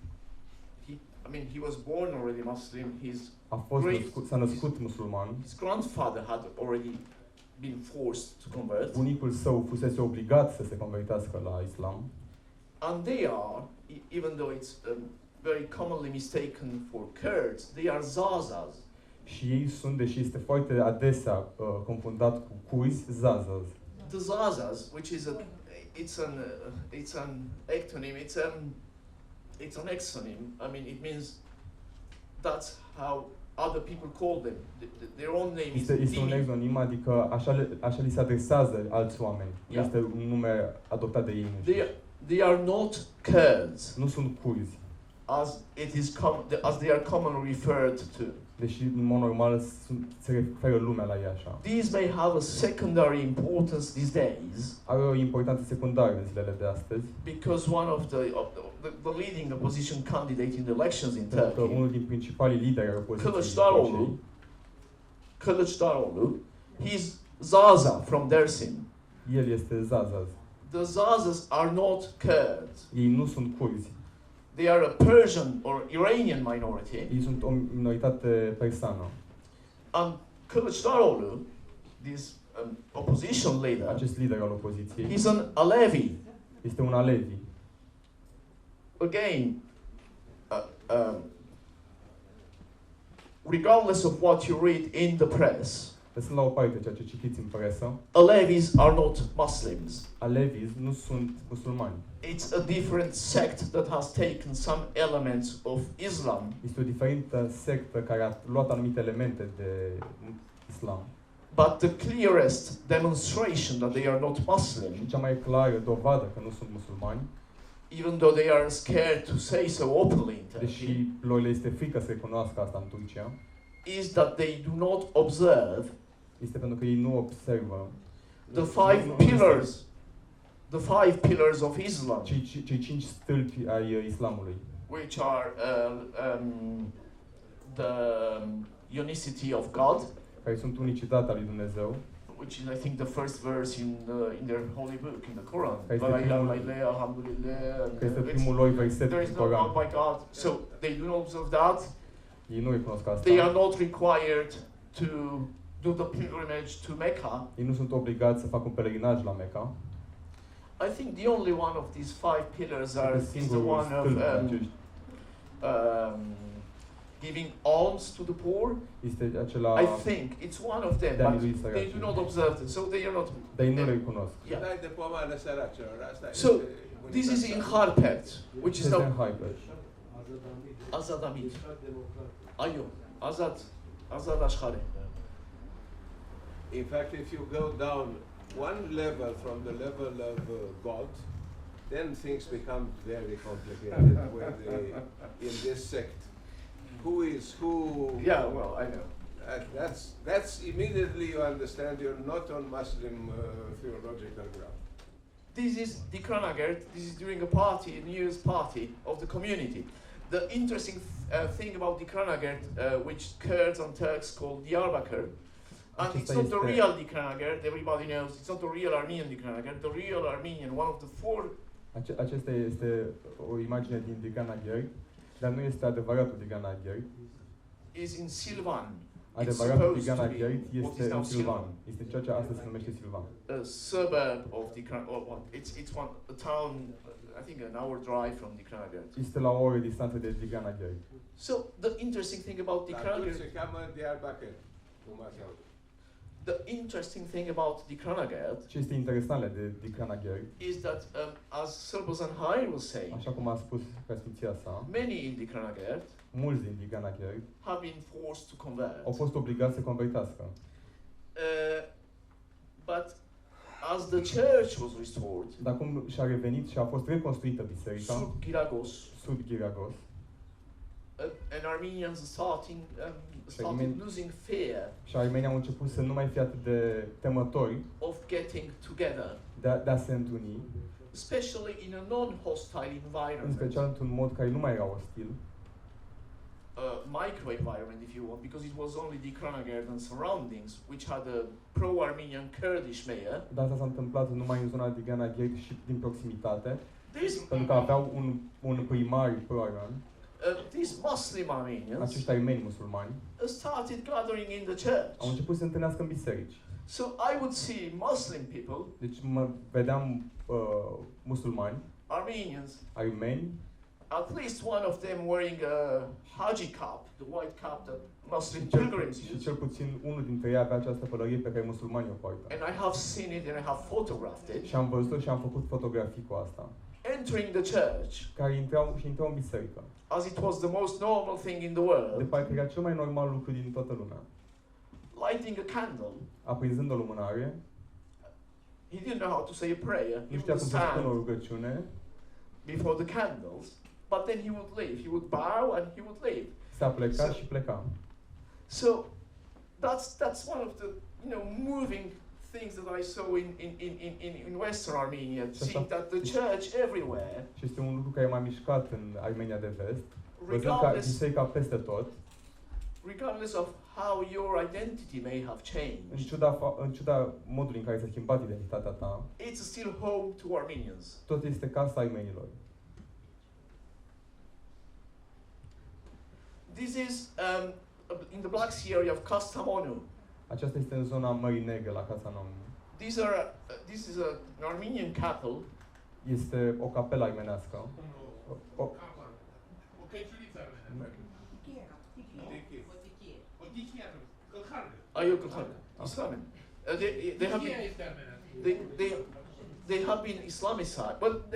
he was born already Muslim. S-a născut musulman. His grandfather had already been forced to convert. Bunicul său fusese obligat să se convertească la islam. And they are, even though it's very commonly mistaken for Kurds, they are Zazas. Și ei sunt, deși este foarte adesea confundat cu curzi, zazaz. The Zazas, which is it's an ectonym. It's an exonym. I mean, it means that's how other people call them. Their own name is Este un Dimi. exonim, adică așa li se adresează alți oameni. Yeah. Este un nume adoptat de ei înșiși. They are not Kurds, Nu sunt curzi, as they are commonly referred to. deși în mod normal se referă lumea la ei așa. These may have a secondary importance these days Are o importanță secundară în zilele de astăzi, because one of the leading opposition candidate in the elections in pentru că Turkey, unul din principalii lideri ai opoziției Kılıçdaroğlu, he's Zaza from Dersim. el este Zazaz. The Zazas are not Kurds. Ei nu sunt curzi, They are a Persian or Iranian minority. ei sunt o minoritate persană. And Kılıçdaroğlu, this opposition leader, Acest lider al opoziției he's an Alevi. este un alevi. Again, regardless of what you read in the press, Lăsând la o parte ceea ce citiți în presă, Alevis are not Muslims. alevis nu sunt musulmani. It's a different sect that has taken some elements of Islam, Este o diferită sectă care a luat anumite elemente de islam. but the clearest demonstration that they are not Muslim, Și cea mai clară dovadă că nu sunt musulmani, even though they are scared to say so openly in Turkey, deși lor le este frică să recunoască asta în Turcia, is that they do not observe este pentru că ei nu observă the five pillars of Islam, cei 5 stâlpi ai islamului, which are the unicity of God, care sunt unicitatea lui Dumnezeu, which is, I think, the first verse in their holy book, in the Quran. Care este primul lor verset There is din no Coran. God by God. So they do not observe that. Ei nu recunosc asta. They are not required to do the pilgrimage to Mecca. Ei nu sunt obligați să facă un pelerinaj la Mecca. I think the only one of these five pillars is the Singurul one of stâlp din acești giving alms to the poor. este acela I think it's one of them, de a but milui they săraci. do not observe it, so they are not. Dar ei nu le recunosc. Yeah. Dai de pomană săracilor, asta So this is in Harpert, which is Este now în Hyper. Azadamit. Ayo, Azad Ashkare. In fact, if you go down one level from the level of God, then things become very complicated in this sect. Who is who? Yeah, well, I know. That's immediately you understand you're not on Muslim theological ground. This is Dikranagert. This is during a party, a New Year's party of the community. The interesting thing about Dikranagert, which Kurds and Turks call Diyarbakir, and it's not the real Dikranagert, everybody knows, it's not the real Armenian Dikranagert, the real Armenian, one of the four. Acesta este o imagine din Diganagher, dar nu este adevăratul Diganagher. Is in Silvan. Adevăratul Diganagher este în Silvan. Este ceea ce astăzi se numește Silvan. A suburb of it's a town, I think an hour drive from Dikranagert. Este la o oră distanță de Diganagher. So the interesting thing about Dikranagert. The interesting thing about Dikranagert Ce este interesant de Diganagher is that, as Sărbozan Hai was saying, așa cum a spus preasfinția sa, many in Dikranagert mulți din Diganagher have been forced to convert. au fost obligați să convertească. But as the church was restored, Dar cum și-a revenit și a fost reconstruită biserica, Sud Giragos, Sud Giragos, and Armenians started losing fear și armenii au început să nu mai fie atât de temători of getting together, de a se întâlni, especially in a non-hostile în environment, special într-un mod care nu mai era ostil, micro environment, if you want, because it was only Dikranagert and surroundings, which had a pro-Armenian Kurdish mayor. dar asta s-a întâmplat numai în zona Diganagher și din proximitate, These, pentru că aveau un primar pro-armen, these Muslim Armenians acești armeni musulmani, started gathering in the church. au început să se întâlnească în biserici. So I would see Muslim people, Deci mă vedeam musulmani, Armenians, armeni, at least one of them wearing a Haji cap, the white cap that Muslim pilgrims Și use. cel puțin unul dintre ei avea această pălărie pe care musulmanii o poartă. And I have seen it and I have photographed it. Și am văzut-o și am făcut fotografii cu asta. Entering the church, Care intrau în biserică. as it was the most normal thing in the De world, parcă era cel mai normal lucru din toată lumea. lighting a candle. Aprinzând o lumânare, He didn't know how to say a prayer. He nu știa would cum să spună o stand rugăciune, before the candles, but then he would leave. He would bow and he would leave. s-a plecat și pleca. So that's one of the moving things that I saw in Western Armenia, seeing that the church everywhere, Și este un lucru care m-a mișcat în Armenia de Vest, văzând că biserica peste tot, regardless of how your identity may have changed, în ciuda modului în care s-a schimbat identitatea ta, it's still home to Armenians. tot este casa armenilor. This is in the Black Sea area of Kastamonu. Aceasta este în zona Mării Negre, la Casa Nouă. This is an Armenian chapel. Este o capelă armenească. O căciuliță armenească. O tichie. Călcargă. Islamic. They have they have been Islamicized, but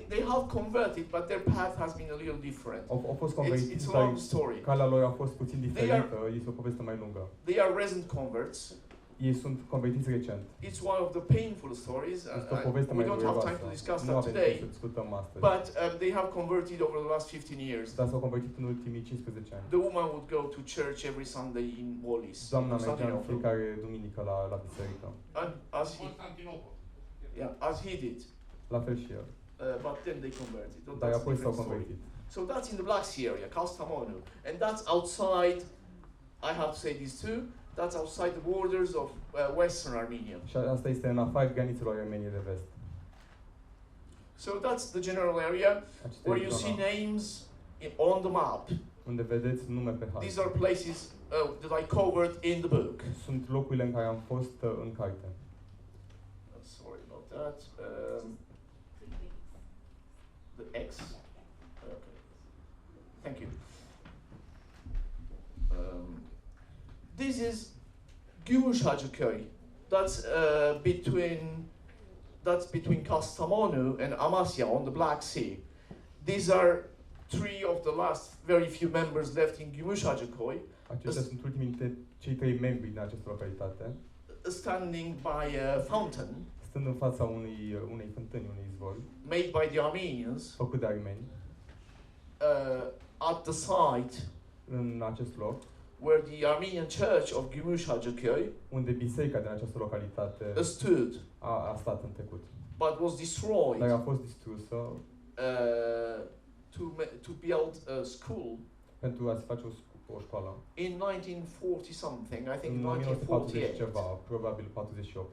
they have converted, but their path has been a little different. Au fost convertiți, It's a long story. calea lor a fost puțin diferită, este o poveste mai lungă. They are recent converts. Ei sunt convertiți recent. It's one of the painful stories. Este o poveste We mai don't have dureroasă. time to discuss Nu that avem timp today, să discutăm astăzi. but they have converted over the last 15 years. Dar s-au convertit în ultimii 15 ani. The woman would go to church every Sunday in Wallis. Doamna mergea în fiecare duminică la biserică. And as he did. La fel și el. But then they converted. So Dar that's a apoi s-au different story. convertit. So that's in the Black Sea area, Kastamonu. And that's outside, I have to say this too, that's outside the borders of Western Armenia. Și asta este în afara granițelor Armeniei de Vest. So that's the general area where you see names on the map. Unde vedeți nume pe hartă. These are places that I covered in the book. Sunt locurile în care am fost în carte. Sorry about that. The X. Okay. Thank you. This is Gümüşhacıköy. That's between Kastamonu and Amasya on the Black Sea. These are three of the last very few members left in Gümüşhacıköy. Aceștia sunt ultimii dintre cei 3 membri din această localitate. Standing by a fountain. Stând în fața unei fântâni, unui izvor. Made by the Armenians. Făcut de armeni. At the site. În acest loc. Where the Armenian Church of Gümüşhacıköy, unde biserica din această localitate stood, a stat în trecut. But was destroyed. Dar a fost distrusă to build a school. Pentru a se face o școală. In 1940 something, I think în 1948. ceva, probabil 48.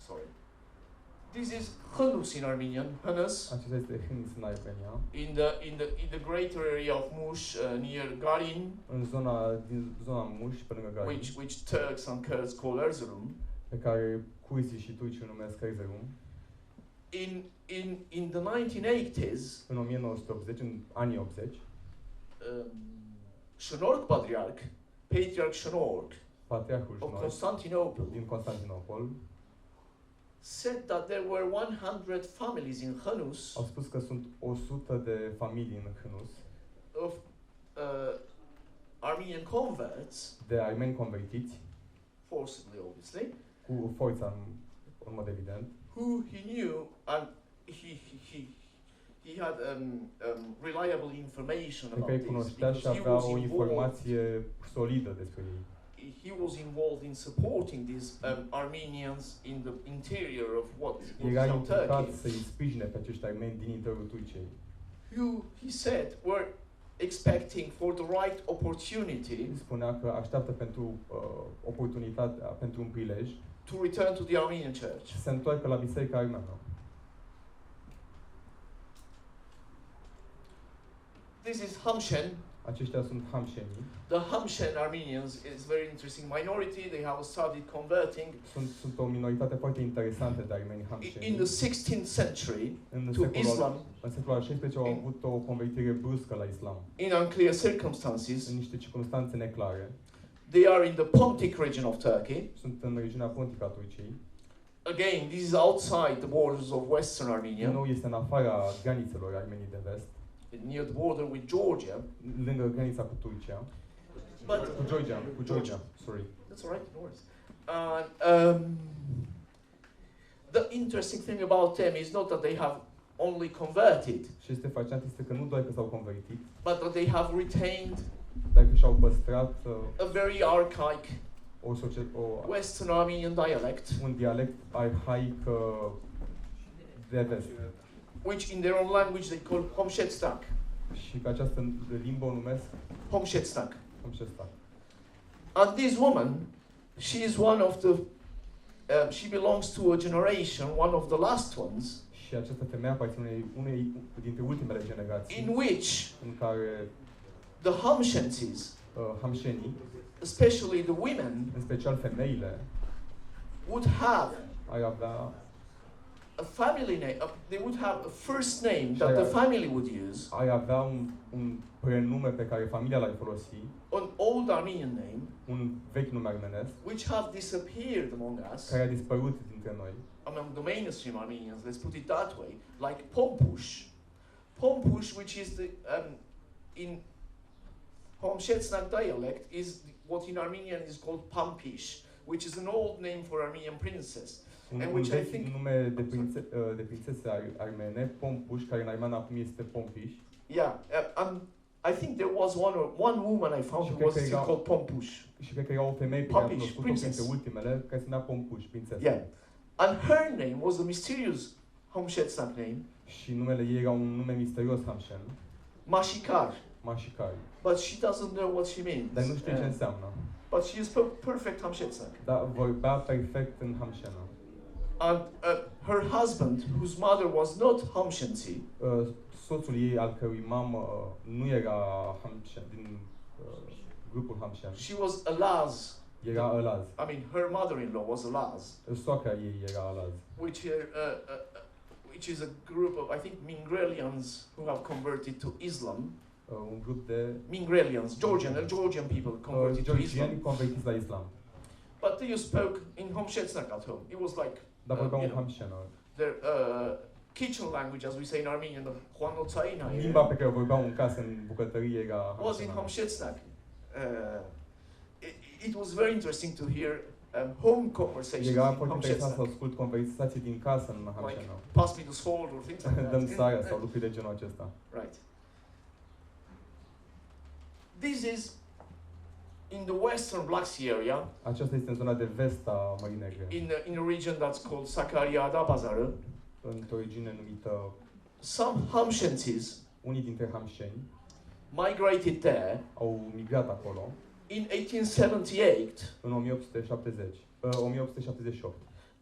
Sorry. This is Hânus in Armenian, Hânus. Acesta este Hânus în Armenia. In the greater area of Mush near Garin. În zona Mush, pe lângă Garin. Which Turks and Kurds call Erzurum. Pe care curzii și turcii numesc Erzurum. In the 1980s. În 1980, în anii 80. Șnork Patriarch Șnork. Patriarhul of Constantinople. Din Constantinopol. Said that there were 100 families in Hânus. Au spus că sunt 100 de familii în Hânus. Of Armenian converts. De armeni convertiți. Forcibly, obviously. Cu forța, în mod evident. Who he knew and he had reliable information about this. Cunoștea și avea o informație solidă despre ei. He was involved in supporting these Armenians in the interior of what was Era now implicat Turkey. să-i sprijine pe acești armeni din interiorul Turciei. Who, he said, were expecting for the right opportunity. Spunea că așteaptă pentru oportunitatea, pentru un prilej. To return to the Armenian Church. Se întoarcă la biserica armeană. This is Hamshen Aceștia sunt hamșenii. The Hamshen Armenians is very interesting minority. They have started converting Sunt o minoritate foarte interesantă de armeni in hamșeni. the 16th century În to Islam secolul al XVI au avut o convertire bruscă la islam, in unclear circumstances. în niște circunstanțe neclare. They are in the Pontic region of Turkey. Sunt în regiunea pontică a Turciei. Again, this is outside the borders of Western Din Armenia, nou este în afara granițelor Armeniei de vest, near the border with Georgia. lângă granița cu Turcia. But Cu Georgia, sorry. that's all right, no worries. The interesting thing about them is not that they have only converted, Și este fascinant este că nu doar că s-au convertit, but that they have retained dar că și-au păstrat a very archaic Western Armenian dialect, un dialect arhaic de vest. which in their own language they call Homshetstak. Și că această limbă o numesc Homshetstak. Homshetstak. And this woman, she is one of the, she belongs to a generation, one of the last ones, Și această femeie aparține unei dintre ultimele generații in which în care the Hamshensis, hamșenii, especially the women, în special femeile, would have ar avea a family name. They would have a first name that the family would use, ar avea un prenume pe care familia l-ar folosi, an old Armenian name, un vechi nume armenesc, which have disappeared among us, care a dispărut dintre noi, among the mainstream Armenians, let's put it that way, like Pompush. Pompush, which is the, in Homshetsnak dialect, is what in Armenian is called Pampish, which is an old name for Armenian princess. un And which I vechi think, nume de prințese armene, Pompuș, care în armeană acum este Pompiș. yeah, I think there was one woman I found who was still called Pompush. Și cred că era o femeie pe care am Pompish, cunoscut-o princess. printre ultimele, care se numea Pompuș, prințesă. Yeah. And her name was a mysterious Homshetsnak name, Și numele ei era un nume misterios hamșen, Mashikar. Mașicari. But she doesn't know what she means. Dar nu știe ce înseamnă. But she is perfect Homshetsnak. Dar vorbea perfect în hamșenă. And her husband, whose mother was not Homshensi, Soțul ei, al cărui mamă nu era hamșen, din grupul hamșen, she was Alaz. era Alaz. I mean, her mother-in-law was Alaz, Soacra ei era Alaz. which is a group of, I think, Mingrelians who have converted to Islam. Un grup de Mingrelians, Georgian people converted to Islam. georgieni convertiți la islam. But they spoke in Homshetsnak at home. It was like Dar vorbeau you în know, hamșenă. their kitchen language, as we say in Armenian, the Huanotsaina, Limba pe care o vorbeau în casă, în bucătărie, era was in hamșenă. Homshetsnak. It was very interesting to hear home conversations Era in foarte interesant să Homshetsnak. ascult conversații din casă în Like, hamșenă. pass me the sword or things like Dăm that. saia sau lucruri de genul acesta. Right. This is in the western Black Sea area, Aceasta este în zona de vest a Mării Negre, in a region that's called Sakarya Adapazară. într-o regiune numită, Some Hamshensis unii dintre hamșeni migrated there au migrat acolo in 1878 în 1878,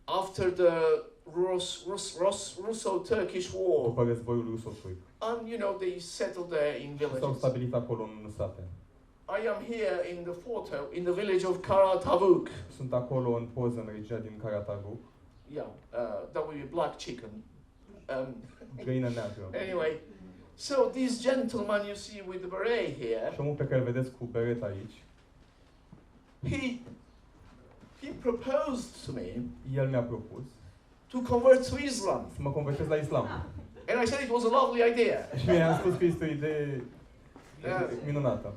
after the Russo-Turkish War. după războiul ruso-turc. And you know, they settled there in Și s-au villages. stabilit acolo în sate. I am here in the photo in the village of Karatavuk. Sunt acolo în poză în regiunea din Catedralei, Yeah, that would be black chicken. găină neagră. Anyway, so this gentleman you see with the beret here, Și omul pe care îl vedeți cu beret aici, he proposed to me el mi-a propus to convert to Islam. să mă convertez la islam. And I said it was a lovely idea. Și mi-a spus că este o idee minunată.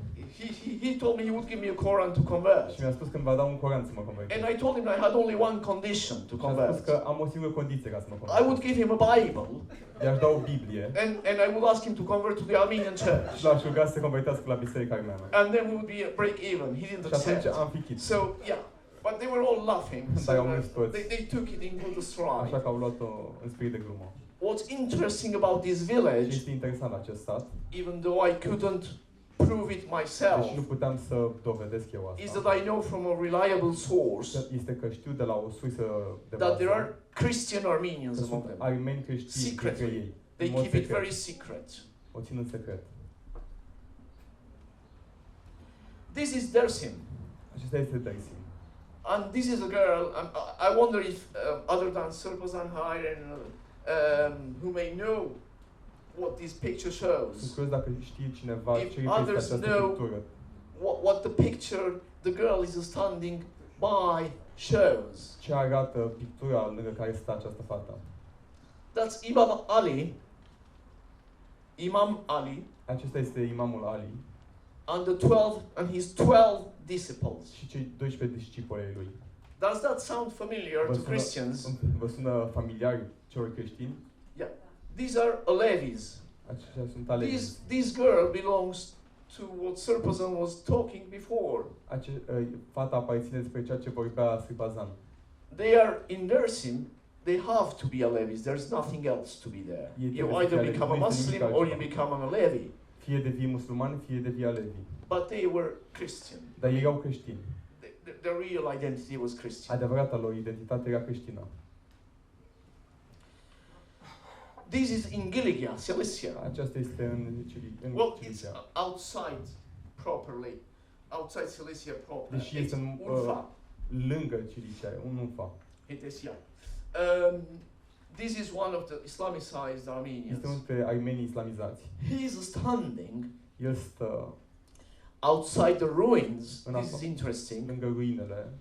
He told me he would give me a Quran to convert. Și mi-a spus că îmi va da un Coran să mă convertez. And I told him I had only one condition to Și am spus convert. că am o singură condiție ca să mă I convertez. would give him a Bible, I-aș da o Biblie and I would ask him to convert to the Armenian church. și l-aș ruga să se convertească la biserica armeană. And then we would be at break even. He didn't Și atunci accept. am fi chit. So yeah, but they were all laughing. So Dar au râs toți. they took it in good Așa stride. că au luat-o în spirit de glumă. What's interesting about this Ce village, este interesant la acest sat, even though I couldn't prove it myself, deși nu puteam să dovedesc eu is asta, that I know from a reliable source este că știu de la o sursă de that there bază are Christian Armenians că among sunt them. armeni creștini Secretly. dintre ei. They În mod keep it secret. very secret. O țin în secret. This is Dersim. Acesta este Dersim. And this is a girl, I wonder if other than Sırpazan Hayren, who may know what this picture shows, Sunt curios dacă știe cineva if ce este others această know pictură. what the picture the girl is standing by shows. Ce arată pictura lângă care stă această fată? That's Imam Ali. Imam Ali Acesta este Imamul Ali and his 12 disciples. și cei 12 discipoli ai lui. Does that sound familiar to Christians? Vă sună familiar celor creștini? Yeah. These are Alevis. Aceștia sunt alevi. This girl belongs to what Sırpazan was talking before. Fata aparține despre ceea ce vorbea Sırpazan. They are in Dersim. They have to be Alevis. There's nothing else to be there. You either become a Muslim or you become an Alevi. Fie devii musulman, fie devii alevi. But they were Christian. Dar ei erau creștini. The real identity was Christian. Adevărata lor identitate era creștină. This is in Giligia, Cilicia. Aceasta este în Well, Cilicia. it's outside properly. Outside Cilicia proper. Deși este It's Urfa. lângă Cilicia, un Urfa. It is, yeah. This is one of the Islamicized Armenians. Este unul dintre armenii islamizați. He is standing El stă outside the ruins. This is interesting. lângă ruinele.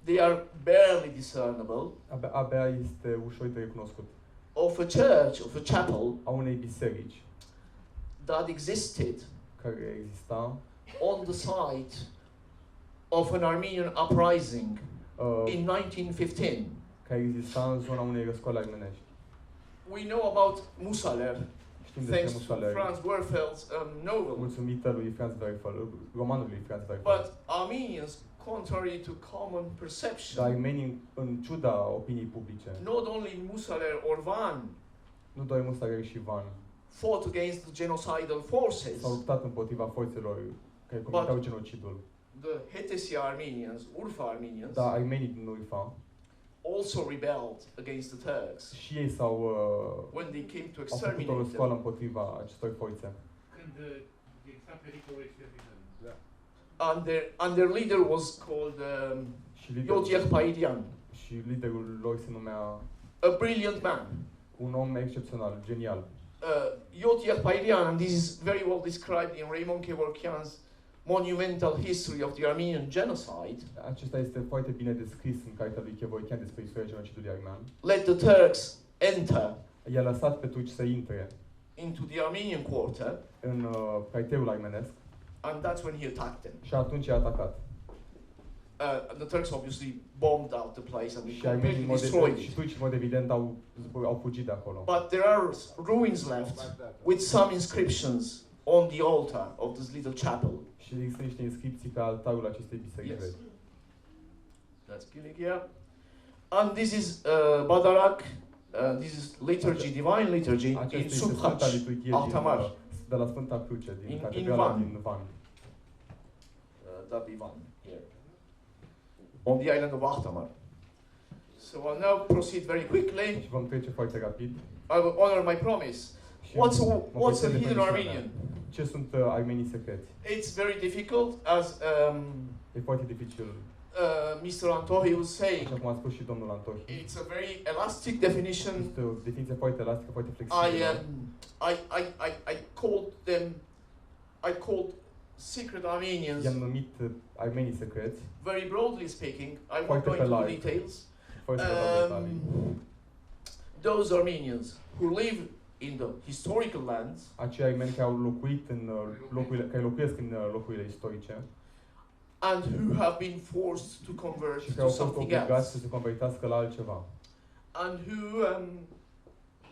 They are barely discernible. Abia este ușor de recunoscut. Of a church, of a chapel, a unei biserici that existed care exista on the site of an Armenian uprising in 1915. Care exista în zona unei răscoale armenești. We know about Musaler, thanks to Musaler, Franz Werfel's novel. mulțumită lui Franz Werfel, romanul lui Franz Werfel. But Armenians, contrary to common perception, Dar armenii, în ciuda opiniei publice, not only Musaler or Van, nu doar Musaler și Van, fought against the genocidal forces. s-au luptat împotriva forțelor care comiteau genocidul. The Hetesia Armenians, Urfa Armenians, Dar armenii din Urfa also rebelled against the Turks și ei when they came to au făcut o exterminate răscoală them. împotriva acestor forțe. Când exista pericolul exterminării. Da. And their leader was called Yotiel Paidian, Și liderul lor se numea a brilliant man. un om excepțional, genial. Yotiel Paidian, and this is very well described in Raymond Kevorkian's monumental history of the Armenian genocide. Acesta este foarte bine descris în cartea lui Kevorkian despre istoria genocidului armean. Let the Turks enter I-a lăsat pe turci să intre into the Armenian quarter, în cartierul armenesc and that's when he attacked them. și atunci a atacat. The Turks obviously bombed out the place and Și completely armenii destroyed și it. turci, în mod evident, au fugit de acolo. But there are ruins left with some inscriptions on the altar of this little chapel. Și există niște inscripții pe altarul acestei biserici. Yes. That's Giligia. And this is Badarak. This is liturgy, divine liturgy in Aceasta este Sfânta Subhac, Liturghie Altamar. de la Sfânta Cruce, din In Catedrala Van. din Van. That'd be one here. On the island of Altamar. So I'll now proceed very quickly. Și vom trece foarte rapid. I will honor my promise. Și What's a hidden Armenian? Ce sunt armenii secreți? It's very difficult, as E foarte dificil. Mr. Antohi was saying. Așa cum a spus și domnul Antohi. It's a very elastic definition. Este o definiție foarte elastică, foarte I flexibilă. called them. I called secret Armenians. I-am numit armenii secreți. Very broadly speaking, I won't Foarte go pe into larg. details. Fără să dau detalii. Those Armenians who live in the historical lands, Acei armeni care au locuit în locurile, care locuiesc în locurile istorice and who have been forced to convert și care to au fost something obligați else, să se convertească la altceva and who,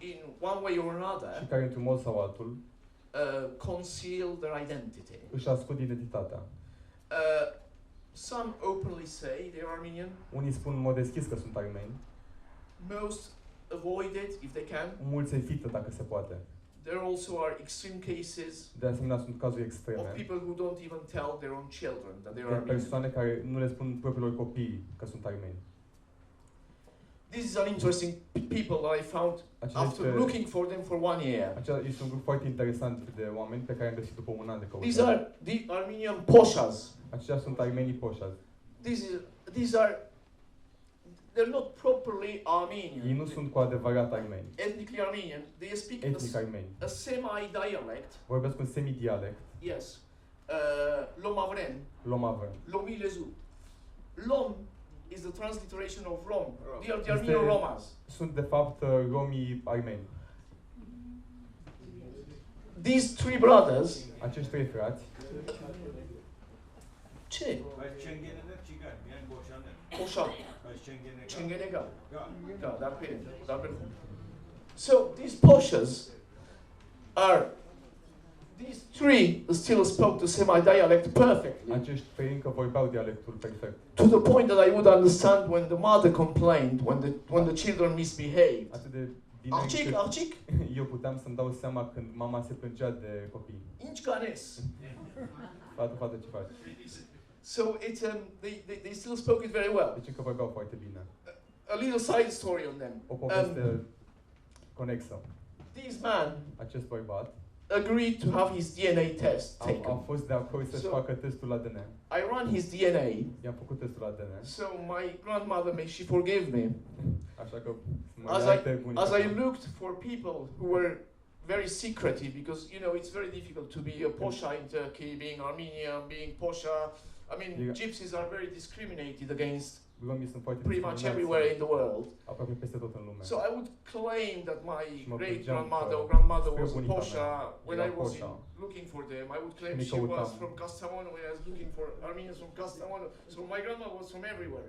in one way or și another, care într-un mod sau altul conceal their identity. își ascund identitatea. Some openly say they're Armenian. Unii spun în mod deschis că sunt armeni, Most avoid it if they can. mulți evită dacă se poate. There also are extreme cases De asemenea, sunt cazuri of extreme people who don't even tell their own children that they are de Armenian. persoane care nu le spun propriilor copii că sunt armeni. This is an interesting people that I found after looking for them for 1 year. Acesta este un grup foarte interesant de oameni pe care am găsit după un an de căutare. These are the Armenian poshas. Aceștia sunt armenii poșaz. These are they're not properly Armenian. Ei nu sunt cu adevărat armeni. Ethnically Armenian. They speak Etnic armeni. a semi-dialect. Vorbesc un semidialect. Yes. Lomavren. Lomavren. Lomilezu. Lom is the transliteration of Rom. They are the Armenian Romas. Sunt de fapt romii armeni. These three brothers. Acești trei frați. Ce? Poșa. Chengenega. So these poshas are, these three still spoke the semi-dialect perfectly. Acești trei încă vorbeau dialectul perfect. To the point that I would understand when the mother complained, when the children misbehaved. Atât de bine Arcic. Eu puteam să-mi dau seama când mama se plângea de copii. Inci canes. Fată, ce faci? So it's they still spoke it very well. Deci încă vorbeau foarte bine. A little side story on them. O poveste conexă. This man, acest bărbat, agreed to have his DNA test taken. A fost de acord să-și facă testul ADN. I ran his DNA. I-am făcut testul ADN. So my grandmother, may she forgive me. Așa că as I looked for people who were very secretive, because you know it's very difficult to be a posha in Turkey, being Armenian, being posha. I mean, gypsies are very discriminated against pretty much everywhere in the world. So I would claim that my great-grandmother or grandmother was a posha when I was looking for them. I would claim she was from Kastamonu when I was looking for Armenians from Kastamonu. So my grandma was from everywhere.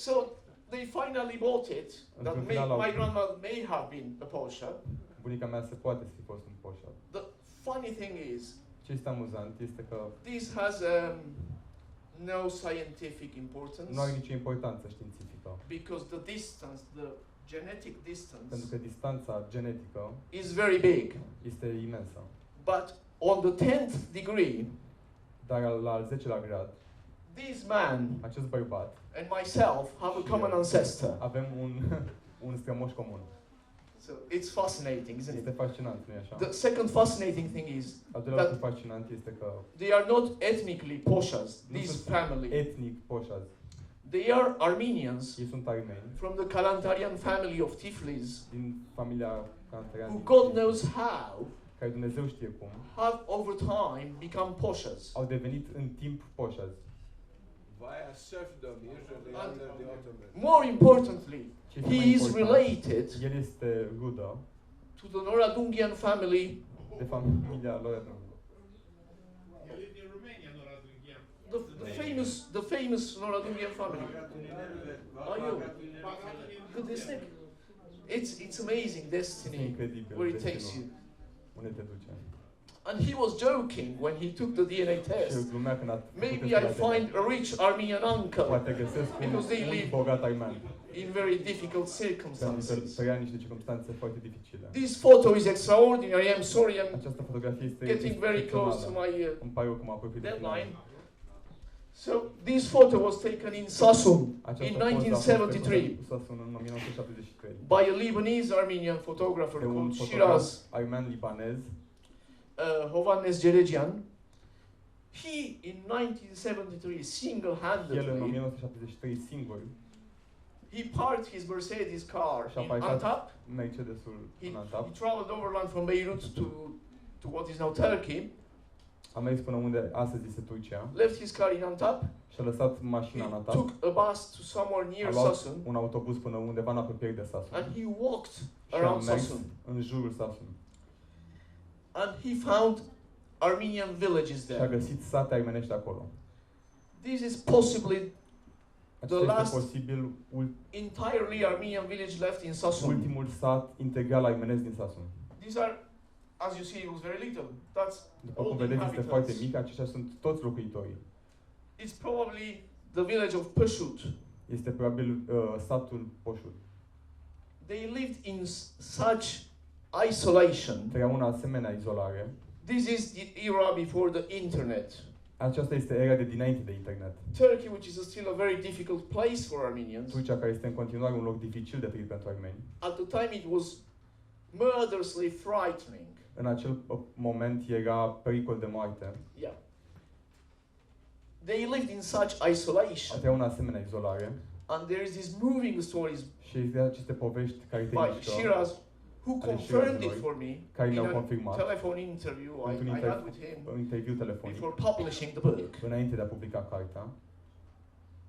So they finally bought it. That my grandmother may have been a posha. Bunica mea se poate fi fost un poșa. The funny thing is, ce este amuzant este că this has no scientific importance. Nu are nicio importanță științifică. Because the distance, the genetic distance, pentru că distanța genetică is very big. Este imensă. But on the 10th degree, dar la al 10-lea grad, this man, acest bărbat, and myself have a common ancestor. Avem un strămoș comun. So it's fascinating, isn't it? Este fascinant, nu-i așa? The second fascinating thing is that fascinant este că they are not ethnically poshas, this family. Etnic poshas. They are Armenians. Ei sunt armeni. From the Kalantarian family of Tiflis. Din familia Kalantarian. Who God knows how. Care Dumnezeu știe cum. Have over time become poshas. Au devenit în timp poshas. Via serfdom, usually under the Ottoman. More importantly, he is related. El este rudă to the Noradungian family. De familia Noradungian. The famous Noradungian family. Are you? Gândesc. It's amazing destiny where it takes you. Unde te duce? And he was joking when he took the DNA test. Maybe I find a rich Armenian uncle because they live in very difficult circumstances. This photo is extraordinary. I'm sorry, I'm getting very close to my deadline. So this photo was taken in Sasun in 1973 by a Lebanese Armenian photographer called Shiraz. Hovannes Geregian. He, in 1973, single-handedly, he parked his Mercedes car in Antap. He traveled overland from Beirut to what is now Turkey. A mers până unde astăzi este Turcia. Left his car in Antap. Și-a lăsat mașina în Antap. Took a bus to somewhere near Sasun. Un autobuz până undeva în apropiere de Sasun. And he walked around Sasun. În jurul Sasun. And he found Armenian villages there. Și-a găsit sate armenești acolo. This is possibly the last entirely Armenian village left in Sasun. Ultimul sat integral armenesc din Sasun. These are, as you see, it was very little. That's după cum vedeți, este foarte mic. Aceștia sunt toți locuitorii. It's probably the village of Pășut. Este probabil satul Pășut. They lived in such isolation. Trăiau în asemenea izolare. This is the era before the internet. Aceasta este era de dinainte de internet. Turkey, which is still a very difficult place for Armenians. Turcia, care este în continuare un loc dificil de trăit pentru armeni. At the time it was murderously frightening. În acel moment era pericol de moarte. Yeah. They lived in such isolation. Aveau în asemenea izolare. And there is these moving stories Și există aceste povești care te by mișcă, Shiraz, who ale confirmed it Shirazului, for me care in mi-au a confirmat telephone interview într-un I had with him un interviu telefonic before publishing the book. înainte de a publica cartea,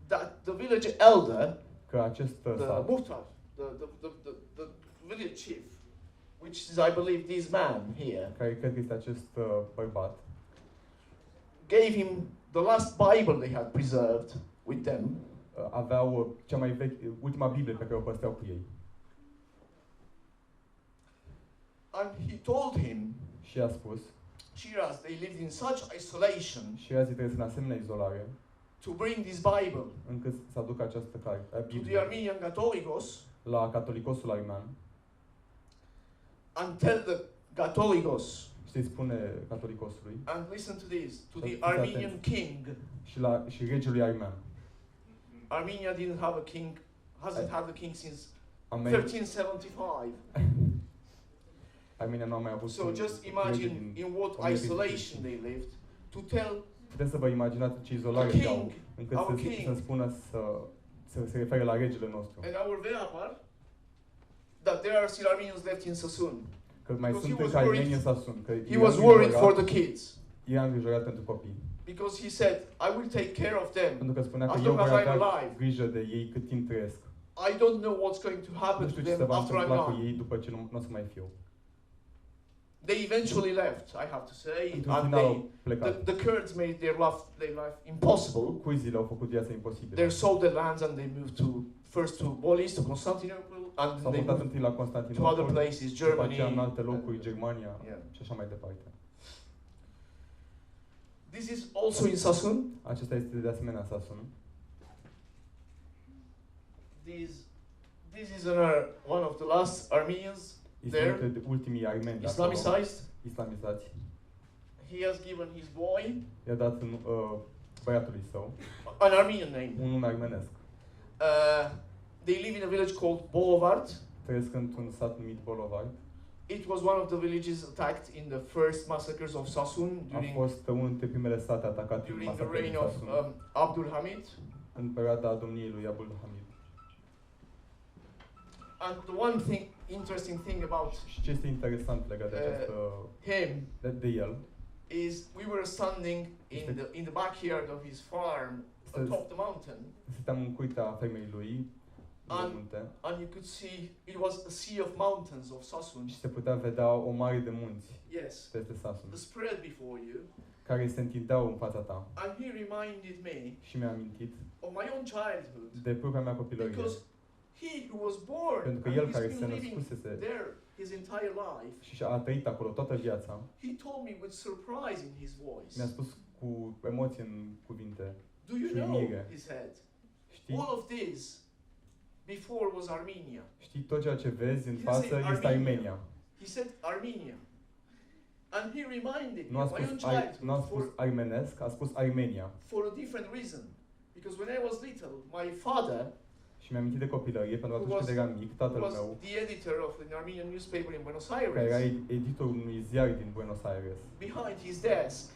That the village elder, că acest the sat, muhtar, the village chief, which is I believe this man here, care cred că este acest bărbat, gave him the last Bible they had preserved with them. aveau cea mai veche, ultima Biblie pe care o păstrau cu ei. And he told him, Și a spus, Shiraz, they lived in such isolation și azi trăiesc în asemenea izolare, to bring this Bible încât să aducă această carte, to the Biblie, Armenian Catholicos la catolicosul armean and tell the Catholicos, și să-i spune catolicosului and listen to this, to So the fiți Armenian atenți. king. și regelui armean. Armenia didn't have a king, hasn't had a king since Armenia, 1375. Armenia nu a mai avut So un just rege imagine din in what 1375. isolation they lived to tell Puteți să vă imaginați ce izolare King, au, încât our să king. să spună să se refere la regele nostru. and our Veapar that there are still Armenians left in Sasun. Că mai Because sunt he was încă armeni worried- în Sasun, că He was worried for the kids Era îngrijorat pentru copii. because he said, I will take care of them. Pentru că spunea că As eu long voi as I'm avea alive. grijă de ei cât timp trăiesc. I don't know what's going to happen Nu to știu ce se them va after I'm întâmpla cu gone. ei după ce nu o să mai fiu. They eventually left, I have to say, Într-un and final they, au plecat. the Kurds made their life impossible. Cuizile au făcut viața imposibilă. They sold their lands and they moved first to Bolis, to Constantinople, and S-au then they mutat moved întâi la to Constantinopol, other places, după Germany. aceea în alte locuri, Germania Yeah. și așa mai departe. This is also in Sasun. Acesta este de asemenea Sasun. This is one of the last Armenians Este there, unul dintre ultimii armeni de acolo, Islamicized. islamizați. He has given his boy I-a dat băiatului său an Armenian name. un nume armenesc. They live in a village called Bolovard. Trăiesc într-un sat numit Bolovar. It was one of the villages attacked in the first massacres of Sasun A fost unul dintre primele sate atacate în during the masacrul reign din of Sasun, Abdul Hamid. în perioada domniei lui Abul Hamid. And the one interesting thing about Și ce este interesant legat de această him de el, is we were standing in the backyard of his farm atop the mountain, stăteam în curtea fermei lui, în munte, and you could see it was a sea of mountains of Sasun. și se putea vedea o mare de munți Yes, peste Sasun, spread before you. care se întindeau în fața ta. And he reminded me Și mi-a amintit of my own childhood, de propria mea copilărie. because he who was born Pentru că and el he's care been se living născusese there his entire life, și a trăit acolo toată viața, he told me with surprise in his voice, mi-a spus cu emoție în cuvinte, do you și know, uimire. he said, Știi, all of this before was Armenia. știi tot ceea ce vezi în He față said este Armenia. Armenia. He said Armenia. And he reminded Nu me a of my spus, own nu a childhood spus armenesc, a spus Armenia. for a different reason. Because when I was little, my father Și mi-am amintit de copilărie, pentru că Who atunci când was- eram mic, tatăl was meu, the editor of an Armenian newspaper in Buenos care era Aires. editorul unui ziar din Buenos Aires, Behind his desk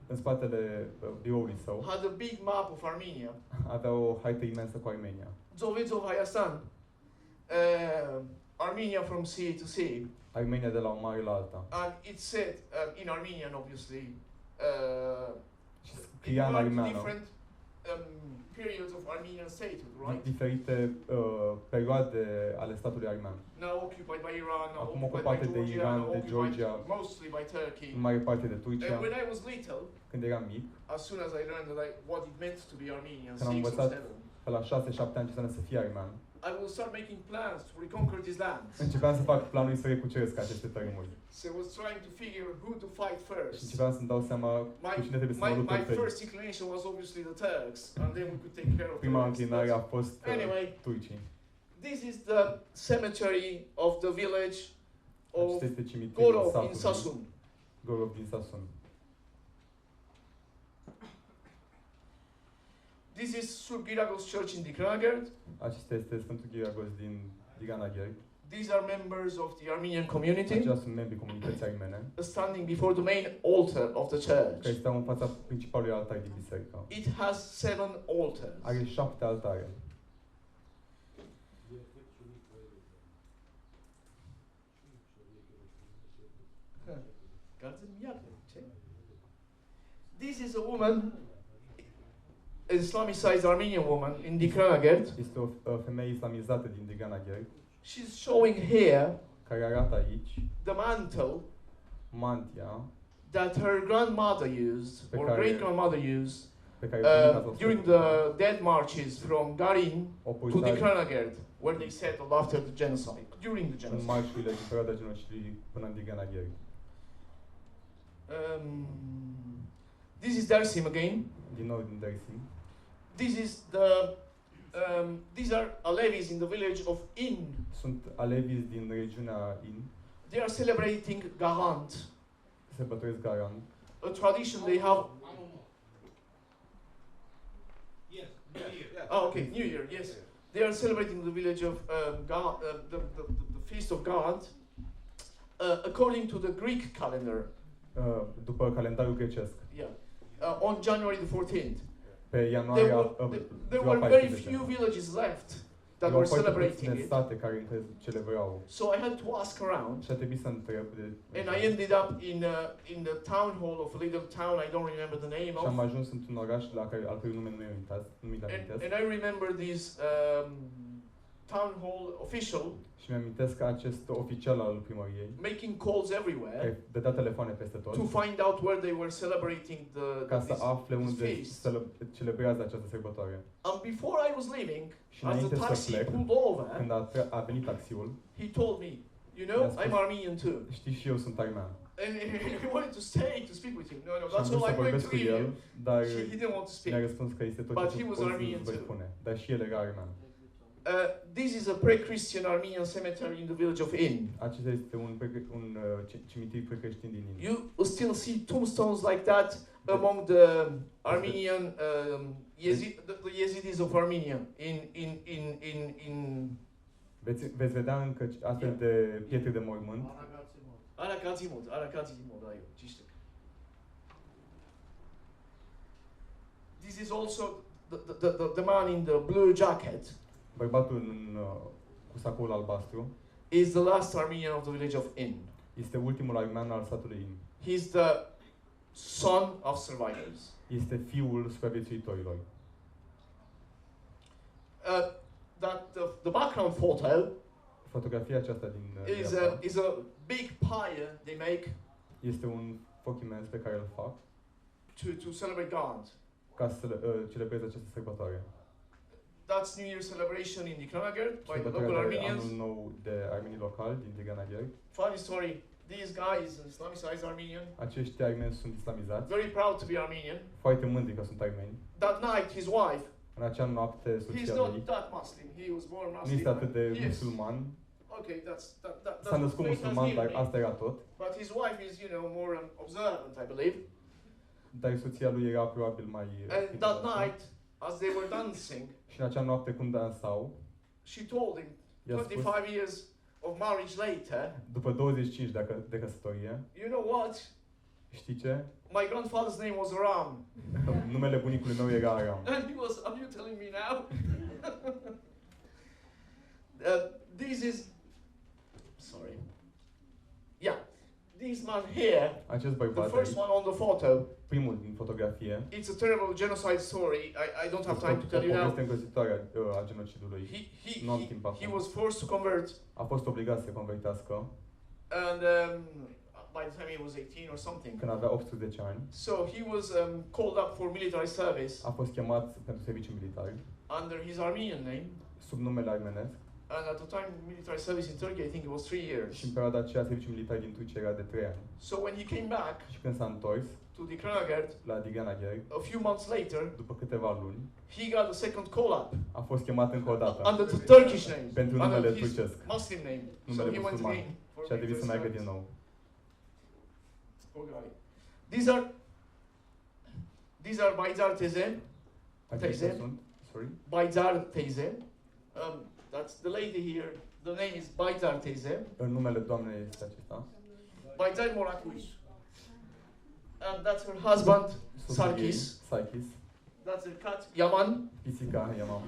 în spatele biroului său, had a big map of Armenia. avea o hartă imensă cu Armenia. Zovezov Hayasan. Armenia from sea to sea. Armenia de la o mare la alta. And it said, in Armenian obviously, Și it scria în marked armeană different periods of Armenian statehood, right? diferite perioade ale statului armean. Now occupied by Iran, now Acum occupied ocupate by de Georgia, Iran, now de occupied Georgia, mostly by Turkey. în mare parte de And Turcia. when I was little, Când eram mic, as soon as I learned what it meant to be Armenian, când am 6 or învățat 7, pe la 6-7 ani ce înseamnă să fie armean, I will start making plans to reconquer these lands. începeam să fac planuri să recuceresc aceste tărâmuri. So I was trying to figure who to fight Și first. începeam să-mi dau seama cu cine trebuie să mă lupt My întâi. first inclination was obviously the Turks, and then we could take care of the Prima rest. înclinare a fost Anyway, turcii. this is the cemetery of the village of Acesta este cimitirul Gorov in satului Sasun. Gorov din Sasun. This is Sur Giragos Church in Dikranagert. Acesta este Sfântul Ghiragos din Dikranagert. These are members of the Armenian community. Aceștia sunt membrii comunității armene. Standing before the main altar of the church. Care stau în fața principalului altar din biserică. It has 7 altars. Are 7 altare. This is a woman, an Islamicized Armenian woman in Dikranagert. Este o femeie islamizată din Dikranagert. She's showing here care arată aici the mantle mantia that her grandmother used or great grandmother used during the dead marches from Garin to Dikranagert, where they settled after the genocide, during the genocide. Marșurile din perioada genocidului până în Dikranagert. This is Dersim again. Din nou din Dersim. These are Alevis in the village of In. Sunt Alevis din regiunea In. They are celebrating Garant. Sărbătoresc Garant. A tradition they have. Yes, New Year. Oh, okay, New Year. Yes, they are celebrating the village of the feast of Garant according to the Greek calendar. După calendarul grecesc. Yeah, on January the 14th. Pe ianuarie there were very few villages left that were celebrating it. State care încă celebrau. So I had to ask around. Și a trebuit să întreb. And I ended up in the town hall of a little town I don't remember the name of. Și am ajuns într-un oraș al cărui nume nu mi-l amintesc. And I remember this town hall official. Și mi-amintesc că acest oficial al primăriei making calls everywhere. Dădea telefoane peste tot. To find out where they were celebrating ca să afle unde celebrează această sărbătoare. And before I was leaving, și as the taxi pulled over, când a venit taxiul, he told me, you know, I'm Armenian too. Știi, și eu sunt armean. And he wanted to stay to speak with him. No, that's all I'm going to give you. Dar he didn't want to speak. Mi-a răspuns că este tot ce pot să spune. Dar și el era armean. This is a pre-Christian Armenian cemetery in the village of In. Acesta este un cimitir pre-creștin din In. You still see tombstones like that among the Armenian the Yazidis of Armenia in Veți vedea încă astfel de pietre de mormânt. Arakazimod, aio, cistic. This is also the man in the blue jacket. Bărbatul cu sacoul albastru is the last Armenian of the village of In. Este ultimul armean al satului In. He is the son of survivors. Este fiul supraviețuitorilor. The background photo. Fotografia aceasta din is a big pyre they make. Este un foc imens pe care îl fac. To celebrate God. Ca să celebreze această sărbătoare. That's New Year celebration in Dikranagert by the local Armenians. Anul nou de armenii locali din Dikranagert. Funny story. These guys, Islamicized Armenian. Acești armeni sunt islamizați. Very proud to be Armenian. Foarte mândri că sunt armeni. That night, his wife. În acea noapte, soția lui. He's not that Muslim. He was born Muslim. Nu este atât de musulman. Okay, S-a născut musulman, dar asta era tot. But his wife is, you know, more observant, I believe. Dar soția lui era probabil mai. And that night, as they were dancing, și în acea noapte când dansau, she told him, 25 years of marriage later, după 25 de căsătorie, you know what? Știi ce? My grandfather's name was Aram. Numele bunicului meu era Aram. And he was, are you telling me now? This is, sorry. Yeah. This man here, acest bărbat, the first one on the photo, primul din fotografie, it's a terrible genocide story. I don't have time to tell you now. Este îngrozitoare a genocidului. Nu am timp acum. He was forced to convert. A fost obligat să convertească. And by the time he was 18 or something. Când avea 18 ani. So he was called up for military service. A fost chemat pentru serviciu militar. Under his Armenian name. Sub numele armenesc. And at the time, military service in Turkey, I think it was 3 years. Și în perioada aceea, serviciul militar din Turcia era de 3 ani. So when he came back, și când s-a întors to Dikranagert, la Dikranagert, a few months later, după câteva luni, he got a second call-up. A fost chemat încă o dată. Under the Turkish name. Pentru numele turcesc. Muslim name. Numele musulman. Și a trebuit să meargă din nou. These are Bayzar Teze. Acestea sunt, sorry. Baytar teyze. That's the lady here. The name is Baytar teyze. Numele doamnei este acesta. Baytar Morakuis. And that's her husband, Sarkis. Sarkis. That's her cat, Yaman. Pisica, Yaman.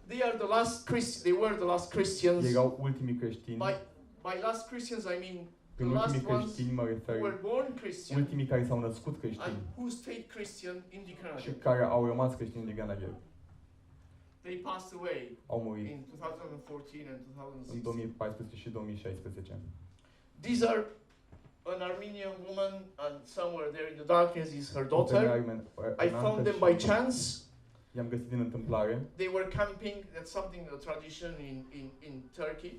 They are the last They were the last Christians. Erau ultimii creștini. By last Christians, I mean Prin ultimii creștini mă refer, who were born Christian, ultimii care s-au născut creștini and who stayed Christian in și Dicranagel. care au rămas creștini din Granagel. They passed away Au murit in 2014 and în 2016. 2014 și 2016. These are an Armenian woman, and somewhere there in the darkness is her daughter. I found them by chance. I-am găsit din întâmplare. They were camping. That's something, a tradition in Turkey.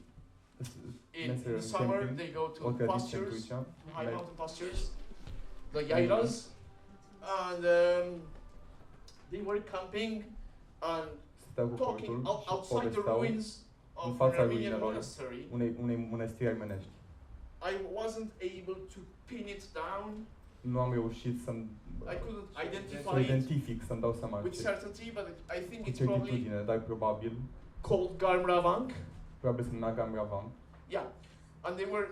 In the summer, they go to pastures, high mountain pastures, the yaylas, and they were camping and talking outside the ruins of an Armenian monastery. Unei mănăstiri armenești. I wasn't able to pin it down. Nu am reușit să identific, să-mi dau seama with certainty, but I think cu it's probably certitudine, dar probabil called Garmravang. Probabil se numea Garmravang. Yeah, and they were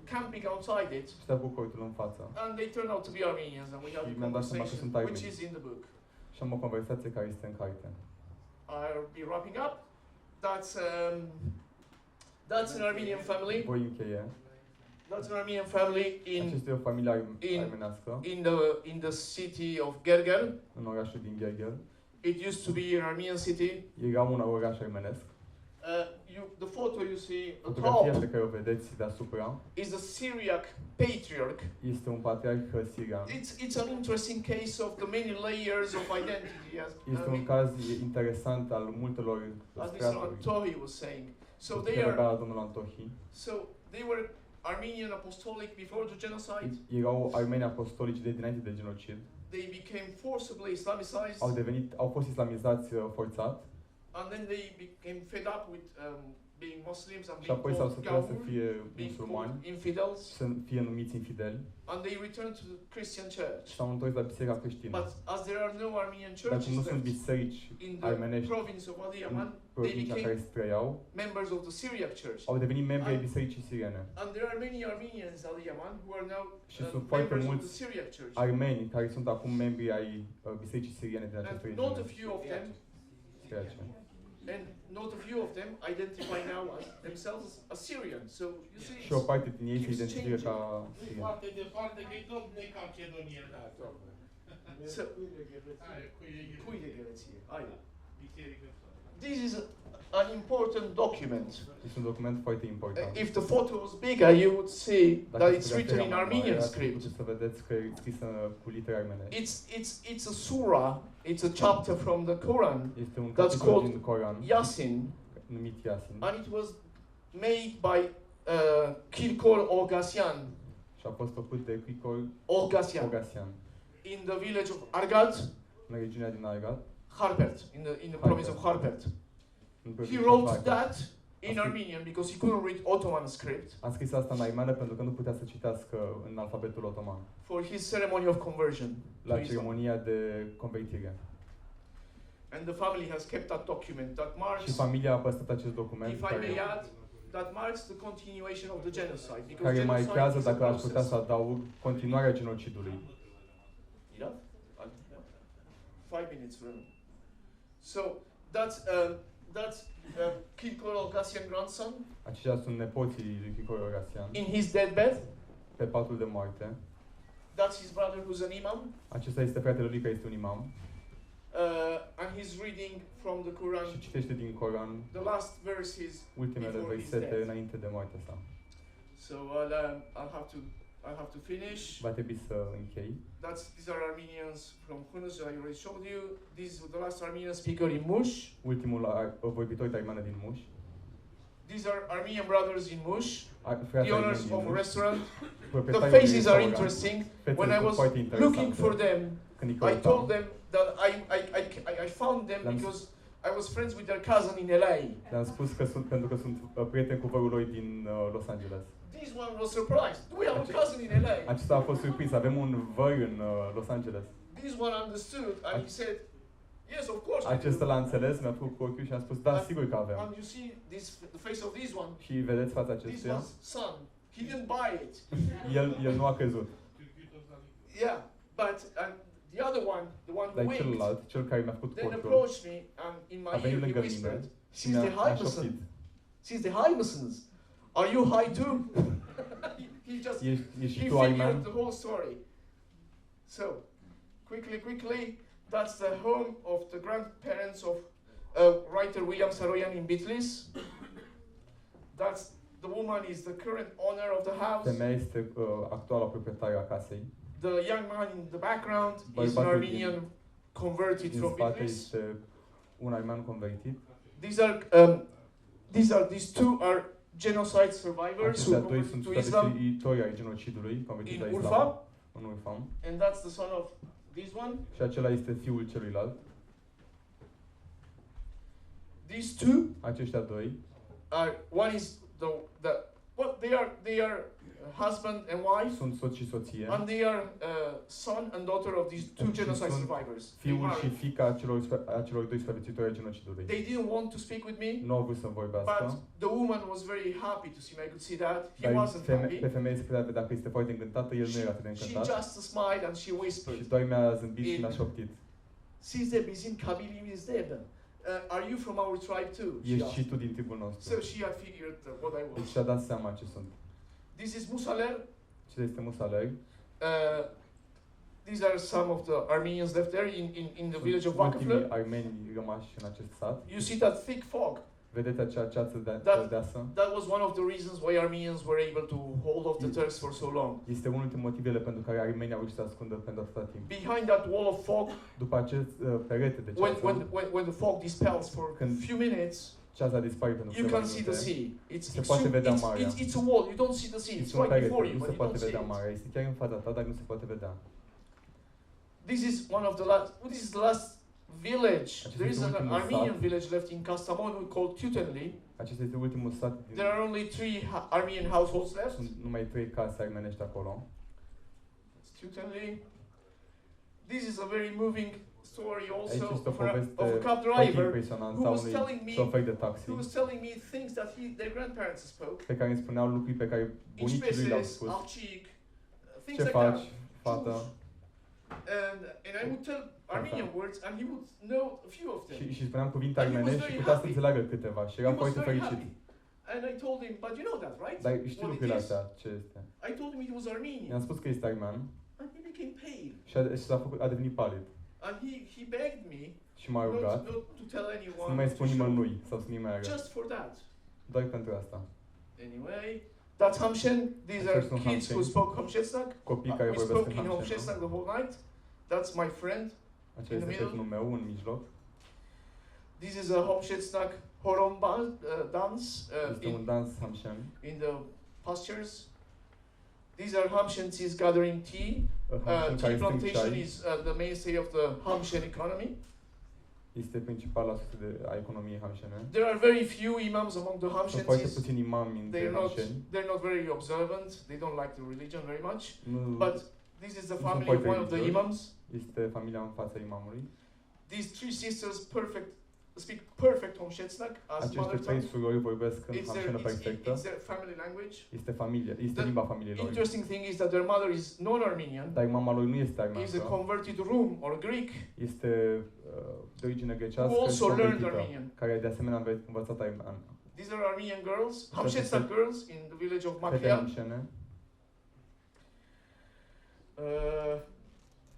camping outside it. Stăteau cu cortul în față. And they turned out to be Armenians, and we had a conversation which is in the book. Și am o conversație care este în carte. I'll be wrapping up. That's an Armenian family. Voi încheie. That's an Armenian family Aceasta e o familie armenească. In the city of Gerger. În orașul din Gerger. It used to be an Armenian city. Era un oraș armenesc. The photo you see at Fotografia top pe care o vedeți deasupra is the Syriac patriarch. Este un patriarh sirian. It's an interesting case of the many layers of identity. Este un caz interesant al multelor straturi. straturi. As Mr. Antohi was saying. So domnul Antohi. So they were Armenian apostolic before the genocide. Erau armeni apostolici de dinainte de genocid. They became forcibly Islamicized. Au fost islamizați forțat. And then they became fed up with being Muslims and și apoi s-au săturat să fie musulmani, infidels, să fie numiți infideli. And they returned to the Christian church. Și s-au întors la biserica creștină. But as there are no Armenian Dar churches cum nu sunt biserici armenești în provincia în care se trăiau, members of the Syriac church. Au devenit membri ai bisericii siriene. And there are many Armenians al Yaman who are now members of the Syriac church. Armeni care sunt acum membri ai bisericii siriene din această regiune. Not a few of them. And not a few of them identify now as themselves as Syrian. So you see, și o parte din ei se identifică ca sirieni. Foarte departe că-i tot necalcedonieni. So, cui de gălăție? This is an important document. Este un document foarte important. If the photo was bigger, you would see that it's written in Armenian script. Să vedeți că e scris cu litere armenești. It's a surah. It's a chapter from the Quran. Este un that's called din Coran. Yasin. Numit Yasin. And it was made by Kirkor Orgasian. Și a fost făcut de Kirkor Orgasian. In the village of Argat. În regiunea din Argat. Harpert, in the province of Harpert. He wrote that in Armenian because he couldn't read Ottoman script. A scris asta în armeană pentru că nu putea să citească în alfabetul otoman. For his ceremony of conversion. La ceremonia de convertire. And the family has kept that document that marks. Și familia a păstrat acest document. If I may add, that marks the continuation of the genocide. Because care marchează, dacă aș putea să adaug, continuarea genocidului. 5 minutes for him. So that's Kirkor Orgasian grandson. Aceștia sunt nepoții lui Kirkor Orgasian. In his deathbed. Pe patul de moarte. That's his brother who's an imam. Acesta este fratele lui care este un imam. And he's reading from the Quran. Și citește din Coran. The last verses. Ultimele versete înainte de moartea sa. So I'll have to finish. Va trebui să închei. These are Armenians from Hunus, I already showed you. This is the last Armenian speaker in Mush. Ultimul vorbitor de armeană din Mush. These are Armenian brothers in Mush, the owners of a restaurant. The faces are interesting. When I was looking for them, I told them that I found them because I was friends with their cousin in LA. Le-am spus că sunt pentru că sunt prieten cu vărul lui din Los Angeles. This one was surprised. We have a cousin in LA. Acesta a fost surprins. Avem un văr în Los Angeles. this one understood and he said, yes, of course we Acesta do. l-a înțeles, mi-a făcut cu ochiul și a spus, da, sigur că avem. And you see the face of this one. Și vedeți fața This acestuia? one's son. He didn't buy it. El nu a crezut. Yeah, but the other one, the one who Dar winked, celălalt, cel care mi-a făcut cu then ochiul, approached me and in my a venit ear he lângă whispered, mine și "She's the mi-a Hymerson. șoptit. She's the Hymersons. Are you high too?" he just Ești he tu Armen? figured the whole story. So, quickly, that's the home of the grandparents of writer William Saroyan in Bitlis. That's the woman is the current owner of the house. Femeia este actuala proprietară a casei. The young man in the background is an Bărbatul Armenian converted Din from spate Bitlis. este un armean convertit. These two are genocide survivors who Aceștia doi converted sunt to Islam supraviețuitori ai genocidului, convertit in la Urfa, islam, în Urfa. and that's the son of this one. Și acela este fiul celuilalt. These two Aceștia doi are one is they are husband and wife, sunt soț și soție. and they are son and daughter of these two Și genocide sunt survivors. Fiul și fiica acelor doi supraviețuitori ai genocidului. They didn't want to speak with me, Nu au vrut să but vorbească. the woman was very happy to see me. I could see that he Dar wasn't happy. pe femeie se putea vedea că este foarte încântată, el nu era atât de She încântat. just smiled and she whispered, Și doar mi-a zâmbit și mi-a șoptit. "Size bizim kabilimiz deben. Are you from our tribe too?" She Ești și asked. tu din tribul nostru. So she had figured what I Deci was. și-a dat seama ce sunt. This is Musaler. Ce este Musaler? These are some of the Armenians left there in the village of Ultimii Vakaflă. armeni rămași în acest sat. You see that thick fog? Vedeți acea ceață deasă? That was one of the reasons why Armenians were able to hold off the Turks for so long. Este unul dintre motivele pentru care armenii au reușit să ascundă pentru atâta timp. Behind that wall of fog, După acest perete de ceață, when the fog dispels for a few minutes, ceața dispare pentru you câteva can see the minute. sea. Se poate vedea marea. It's a wall. You don't see the sea. It's Este un right perete, before you, nu but se you poate don't see vedea it. marea. Este chiar în fața ta, dar nu se poate vedea. This is one of the last. This is the last village. There is an ultimul Armenian sat. village left in Kastamonu called Tutenli. Acesta este ultimul sat din... There are only 3 Armenian households left. Sunt numai 3 case armenești acolo. It's Tutenli. This is a very moving story also Aici este o of a poveste cab foarte driver impresionantă who a was unui telling me șofer de taxi who was telling me things that their grandparents spoke. pe care îmi spuneau lucruri pe care bunicii lui le-au İçmeses, spus. alçık, things Ce like faci, that. fată? And I would tell Armenian words and he would know a few of them. Și spuneam cuvinte And he was armenești și very putea să happy. înțeleagă câteva și He era was foarte very fericit. happy. And I told him, but you know that, right? Dar știi What it lucrurile is? astea, ce este? I told him it was Armenian. I-am spus că este armean And he became pale. și a devenit palid. And he begged me Și m-a rugat not to tell să anyone. nu mai to spun show. nimănui sau să nu mai arăt. Just for that. Doar pentru asta. Anyway, that's Hamshen. These are Acestea sunt kids who Hamsheni. spoke Hamshetsnak. Copii care We vorbesc spoke în in Hamshen. Hamshetsnak the whole night. That's my friend. Acesta in the este middle. prietenul meu în mijloc. This is a Hamshetsnak horomba dance Este un dans Hamshen. in the pastures. These are Hamshensis gathering tea. Hamshen Tea care strâng plantation ceai. is the mainstay of the Hamshen economy. Este principala sursă a economiei hamshene. There are very few imams among the Sunt foarte Hamshensis. puțini imami între hamsheni. They're not very observant. They don't like the religion very much. Nu, But this is the nu sunt family foarte of one of the religioși. imams. Este familia în fața imamului. These 3 sisters speak perfect Hamshetsnak as Aceste mother 3 tongue. surori vorbesc în hamshenă It's perfectă. their family language. Este familie, este The limba familiei lor. Interesting thing is that their mother is non-Armenian. Dar mama lui nu este Is a armeancă. converted Rum or Greek Este de origine who grecească și also learned convertită, Armenian. care de asemenea a învățat armean. These are Armenian girls, Hamshetsnak girls in the village of Fete Makia. hamshene.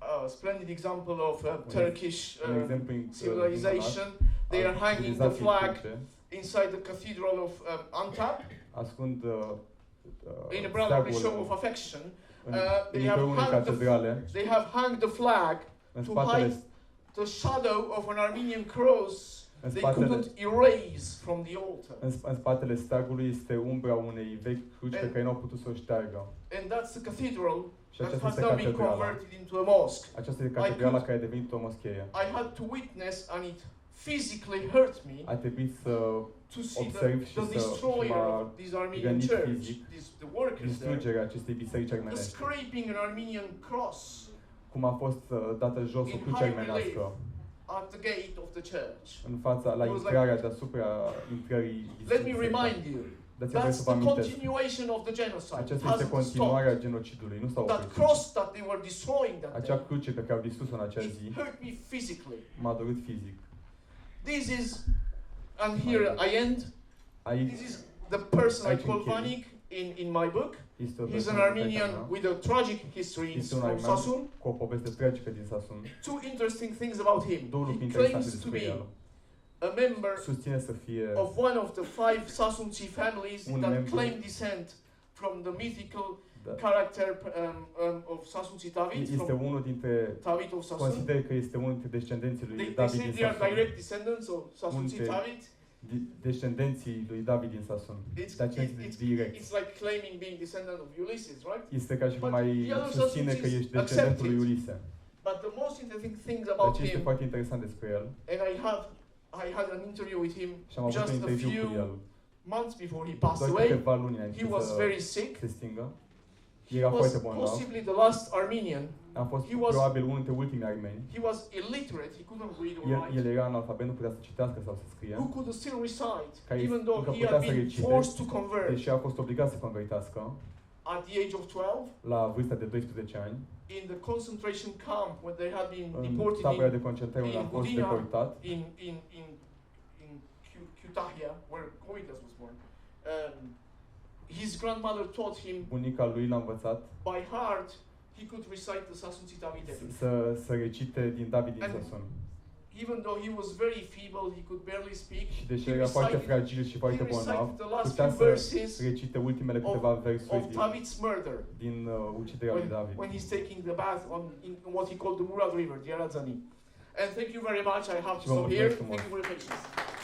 A splendid example of Turkish Un exemplu civilization. They are hanging the flag inside the cathedral of Antap Ascund in a brotherly show of steagul affection. în They have interiorul unei hung catedrale. They have hung the flag În to spatele, hide the shadow of an Armenian cross în they spatele, couldn't erase from the altar. în spatele steagului este umbra unei vechi cruci pe And- care nu au putut să o șteargă. And that's the cathedral Și that aceasta has este now been catedrala. converted into a mosque. Aceasta este catedrala care a devenit o moschee. I had to witness, and it physically hurt me A trebuit să to see observ și the să destroyer m-a of this Armenian gândit church, fizic the workers there, distrugerea acestei biserici armenești. scraping an Armenian cross cum a fost dată jos o in cruce high relief armenească at the gate of the church. în fața, la It was intrarea like- deasupra intrării Let me bisericii. remind you, Dați-mi voie that's să vă the amintesc. continuation of the genocide. It Aceasta este hasn't stopped. continuarea genocidului, nu s-a That oprit. cross that they were destroying that Acea day, cruce pe care au distrus-o în acea zi it hurt me physically. m-a dorit fizic. This is, and here I end. Aici This is the person I Aici call închei. Vanik in my book. este o He's an persoană Armenian pe with a tragic history este un from armean Sasun. cu o poveste tragică din Sasun. Two interesting things about him. Două lucruri He interesante claims to despre be el. a member Susține să fie of one of the 5 Sasunci families Un that membru- claim descent from the mythical da, character of Sasunci David, este from unul dintre David of Sasun. consider că este unul dintre descendenții lui They David say din they are Sasun. direct descendants of Sasunci Unde- David. Descendenții lui David din Sasun. Descendenți direct. It's like claiming being descendant of Ulysses, right? Este ca și cum But ai the other susține Sasun că is ești descendentul lui accepted. Ulise. But the most interesting things about Deci este him, foarte interesant despre el and I had an interview with him și am avut un just a interviu cu few el months before he passed doar away. câteva luni înainte He was să very sick. se stingă. He Era was foarte bolnav. possibly the last Armenian. A fost He was- probabil unul dintre ultimii armeni. He was illiterate. He couldn't read or El write. era analfabet, nu putea să citească sau să scrie. Who could still recite, Care even though încă he putea had să been recite, forced to convert deși a fost obligat să convertească at the age of 12 la vârsta de 12 ani. in the concentration camp when they had been În deported tabăra de in concentrare unde a in fost Budina, deportat. in Kütahya, where Komitas was born. His grandmother taught him Bunica lui l-a învățat by heart. He could recite the Sasunci Davide. să recite din David din And Sasun. even though he was very feeble, he could barely speak. Și deși he era foarte recited- fragil și foarte he bolnav, recited the last putea few să verses recite ultimele câteva versuri of David's murder din uciderea lui David. when he's taking the bath in what he called the Murad River, the Arazani. And thank you very much. I have to Și vă stop here. mulțumesc frumos. Thank you for your patience.